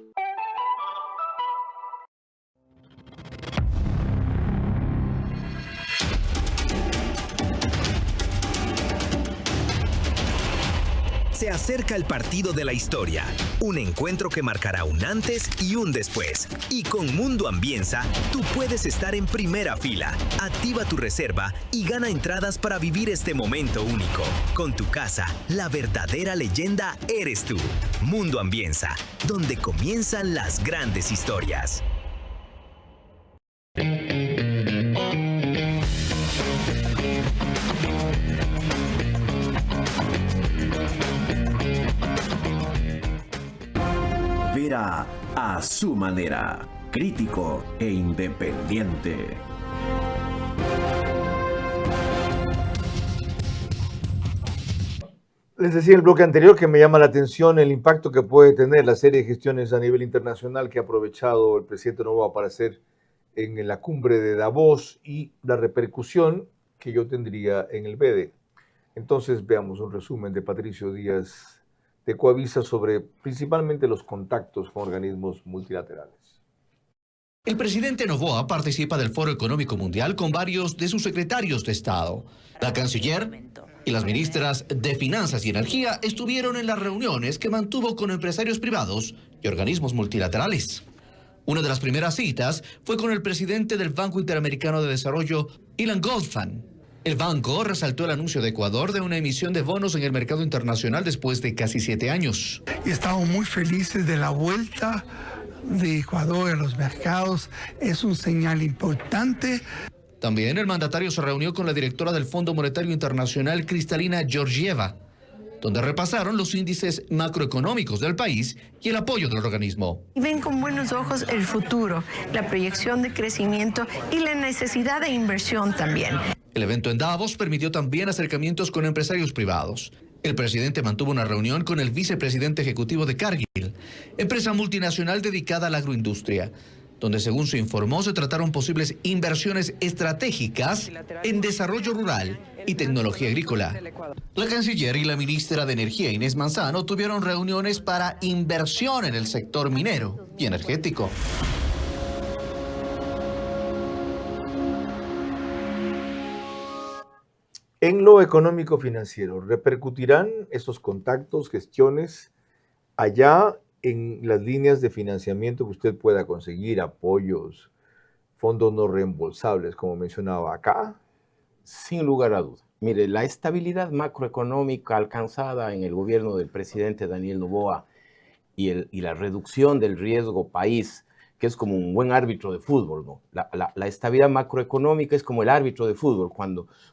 Se acerca el partido de la historia, un encuentro que marcará un antes y un después. Y con Mundo Ambienza, tú puedes estar en primera fila. Activa tu reserva y gana entradas para vivir este momento único. Con tu casa, la verdadera leyenda eres tú. Mundo Ambienza, donde comienzan las grandes historias. Vera a su manera, crítico e independiente. Les decía en el bloque anterior que me llama la atención el impacto que puede tener la serie de gestiones a nivel internacional que ha aprovechado el presidente Noboa para hacer en la cumbre de Davos y la repercusión que yo tendría en el BEDE. Entonces veamos un resumen de Patricio Díaz de Coavisa sobre principalmente los contactos con organismos multilaterales. El presidente Noboa participa del Foro Económico Mundial con varios de sus secretarios de Estado. La canciller y las ministras de Finanzas y Energía estuvieron en las reuniones que mantuvo con empresarios privados y organismos multilaterales. Una de las primeras citas fue con el presidente del Banco Interamericano de Desarrollo, Ilan Goldfan. El banco resaltó el anuncio de Ecuador de una emisión de bonos en el mercado internacional después de casi 7 años. Y estamos muy felices de la vuelta de Ecuador a los mercados. Es un señal importante. También el mandatario se reunió con la directora del Fondo Monetario Internacional, Kristalina Georgieva, donde repasaron los índices macroeconómicos del país y el apoyo del organismo. Ven con buenos ojos el futuro, la proyección de crecimiento y la necesidad de inversión también. El evento en Davos permitió también acercamientos con empresarios privados. El presidente mantuvo una reunión con el vicepresidente ejecutivo de Cargill, empresa multinacional dedicada a la agroindustria, donde según se informó se trataron posibles inversiones estratégicas en desarrollo rural y tecnología agrícola. La canciller y la ministra de Energía, Inés Manzano, tuvieron reuniones para inversión en el sector minero y energético. En lo económico-financiero, ¿repercutirán esos contactos, gestiones allá en las líneas de financiamiento que usted pueda conseguir, apoyos, fondos no reembolsables, como mencionaba acá? Sin lugar a duda. Mire, la estabilidad macroeconómica alcanzada en el gobierno del presidente Daniel Noboa y la reducción del riesgo país, que es como un buen árbitro de fútbol, ¿no? La estabilidad macroeconómica es como el árbitro de fútbol.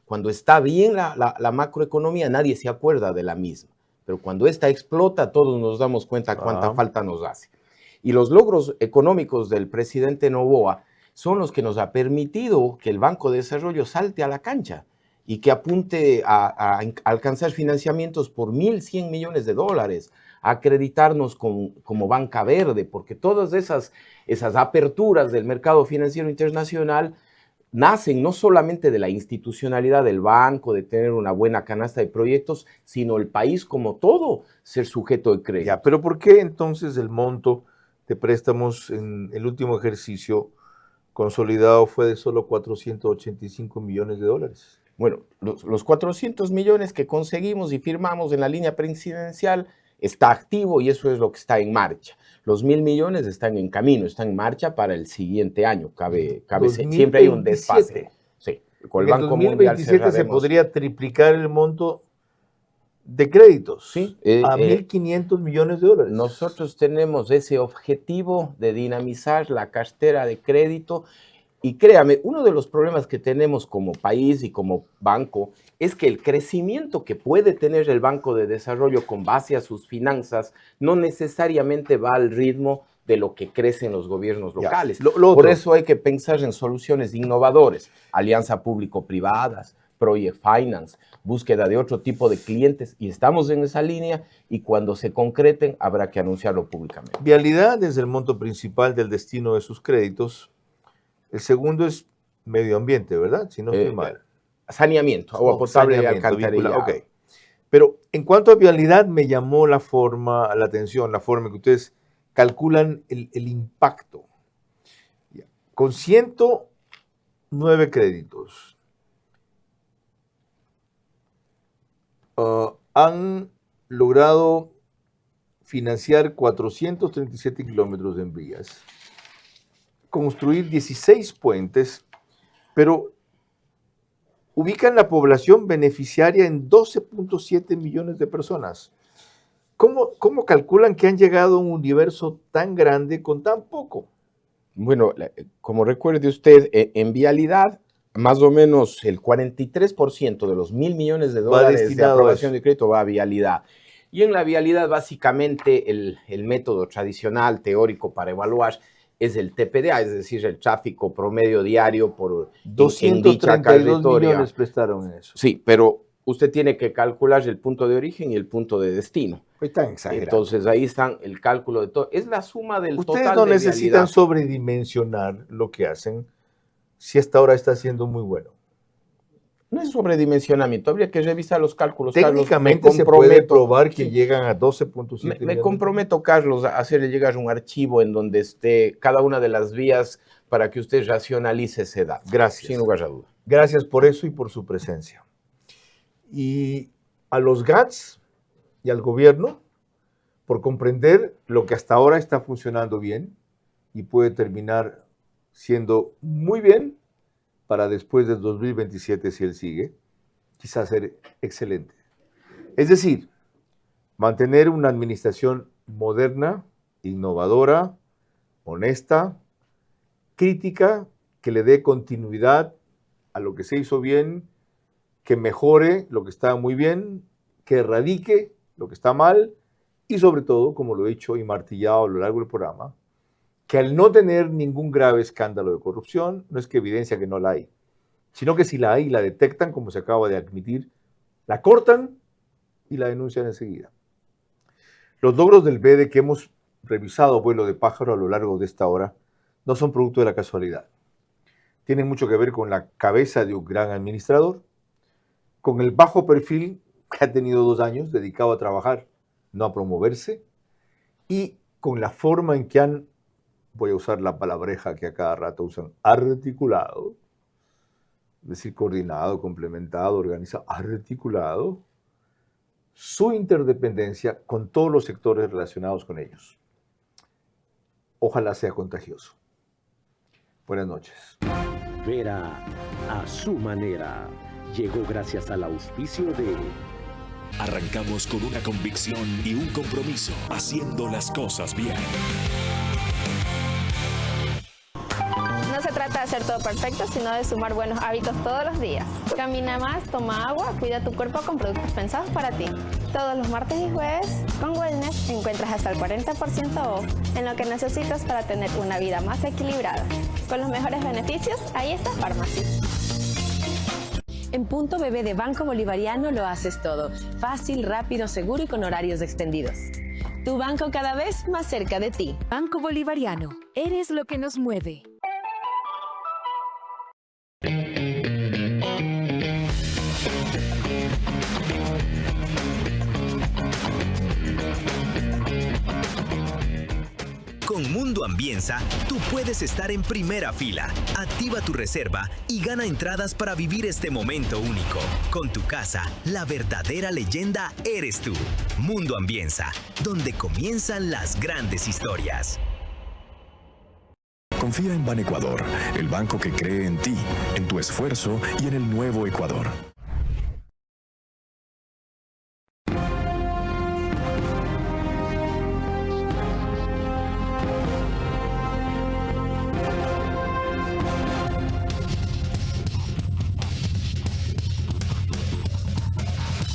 Cuando está bien la macroeconomía, nadie se acuerda de la misma. Pero cuando esta explota, todos nos damos cuenta cuánta falta nos hace. Y los logros económicos del presidente Noboa son los que nos ha permitido que el Banco de Desarrollo salte a la cancha y que apunte a alcanzar financiamientos por 1.100 millones de dólares, a acreditarnos como banca verde, porque todas esas aperturas del mercado financiero internacional nacen no solamente de la institucionalidad del banco, de tener una buena canasta de proyectos, sino el país como todo ser sujeto de crédito. Ya, pero ¿por qué entonces el monto de préstamos en el último ejercicio consolidado fue de solo 485 millones de dólares? Bueno, los 400 millones que conseguimos y firmamos en la línea presidencial está activo y eso es lo que está en marcha. Los 1.000 millones están en camino, están en marcha para el siguiente año. Siempre hay un desfase. Sí, con el Banco Mundial 2027 se podría triplicar el monto de créditos, sí, a 1.500 millones de dólares. Nosotros tenemos ese objetivo de dinamizar la cartera de crédito. Y créame, uno de los problemas que tenemos como país y como banco es que el crecimiento que puede tener el Banco de Desarrollo con base a sus finanzas no necesariamente va al ritmo de lo que crecen los gobiernos locales. Por eso hay que pensar en soluciones innovadoras, alianza público-privadas, project finance, búsqueda de otro tipo de clientes, y estamos en esa línea, y cuando se concreten habrá que anunciarlo públicamente. Vialidad es el monto principal del destino de sus créditos. El segundo es medio ambiente, ¿verdad? Si no estoy mal. Saneamiento, agua potable y alcantarillado. Ok. Pero en cuanto a vialidad, me llamó la atención, la forma que ustedes calculan el impacto. Con 109 créditos, han logrado financiar 437 kilómetros de vías, construir 16 puentes, pero ubican la población beneficiaria en 12.7 millones de personas. ¿Cómo calculan que han llegado a un universo tan grande con tan poco? Bueno, como recuerde usted, en vialidad, más o menos el 43% de los 1.000 millones de dólares de aprobación de crédito va a vialidad. Y en la vialidad, básicamente, el método tradicional, teórico para evaluar es el TPDA, es decir, el tráfico promedio diario por 232 millones prestaron en eso. Sí, pero usted tiene que calcular el punto de origen y el punto de destino. Están exagerados. Entonces ahí están el cálculo de todo. Es la suma del total de vialidad. Ustedes no necesitan sobredimensionar lo que hacen si hasta ahora está siendo muy bueno. No es sobredimensionamiento, habría que revisar los cálculos. Técnicamente Carlos, se puede probar que llegan a 12.7 Me comprometo, Carlos, a hacerle llegar un archivo en donde esté cada una de las vías para que usted racionalice ese dato. Gracias. Sin lugar a duda. Gracias por eso y por su presencia. Y a los GATS y al gobierno por comprender lo que hasta ahora está funcionando bien y puede terminar siendo muy bien para después del 2027, si él sigue, quizás ser excelente. Es decir, mantener una administración moderna, innovadora, honesta, crítica, que le dé continuidad a lo que se hizo bien, que mejore lo que está muy bien, que erradique lo que está mal y sobre todo, como lo he dicho y martillado a lo largo del programa, que al no tener ningún grave escándalo de corrupción, no es que evidencia que no la hay, sino que si la hay y la detectan, como se acaba de admitir, la cortan y la denuncian enseguida. Los logros del BEDE que hemos revisado, vuelo de pájaro, a lo largo de esta hora, no son producto de la casualidad. Tienen mucho que ver con la cabeza de un gran administrador, con el bajo perfil que ha tenido 2 años dedicado a trabajar, no a promoverse, y con la forma en que han, voy a usar la palabreja que a cada rato usan, articulado, es decir, coordinado, complementado, organizado, articulado, su interdependencia con todos los sectores relacionados con ellos. Ojalá sea contagioso. Buenas noches. Vera a su manera. Llegó gracias al auspicio de... Arrancamos con una convicción y un compromiso, haciendo las cosas bien. No se trata de hacer todo perfecto, sino de sumar buenos hábitos todos los días. Camina más, toma agua, cuida tu cuerpo con productos pensados para ti. Todos los martes y jueves, con Wellness encuentras hasta el 40% off en lo que necesitas para tener una vida más equilibrada. Con los mejores beneficios, ahí está Pharmacy. En Punto BB de Banco Bolivariano lo haces todo. Fácil, rápido, seguro y con horarios extendidos. Tu banco cada vez más cerca de ti. Banco Bolivariano. Eres lo que nos mueve. Con Mundo Ambienza, tú puedes estar en primera fila. Activa tu reserva y gana entradas para vivir este momento único. Con tu casa, la verdadera leyenda eres tú. Mundo Ambienza, donde comienzan las grandes historias. Confía en Banecuador, el banco que cree en ti, en tu esfuerzo y en el nuevo Ecuador.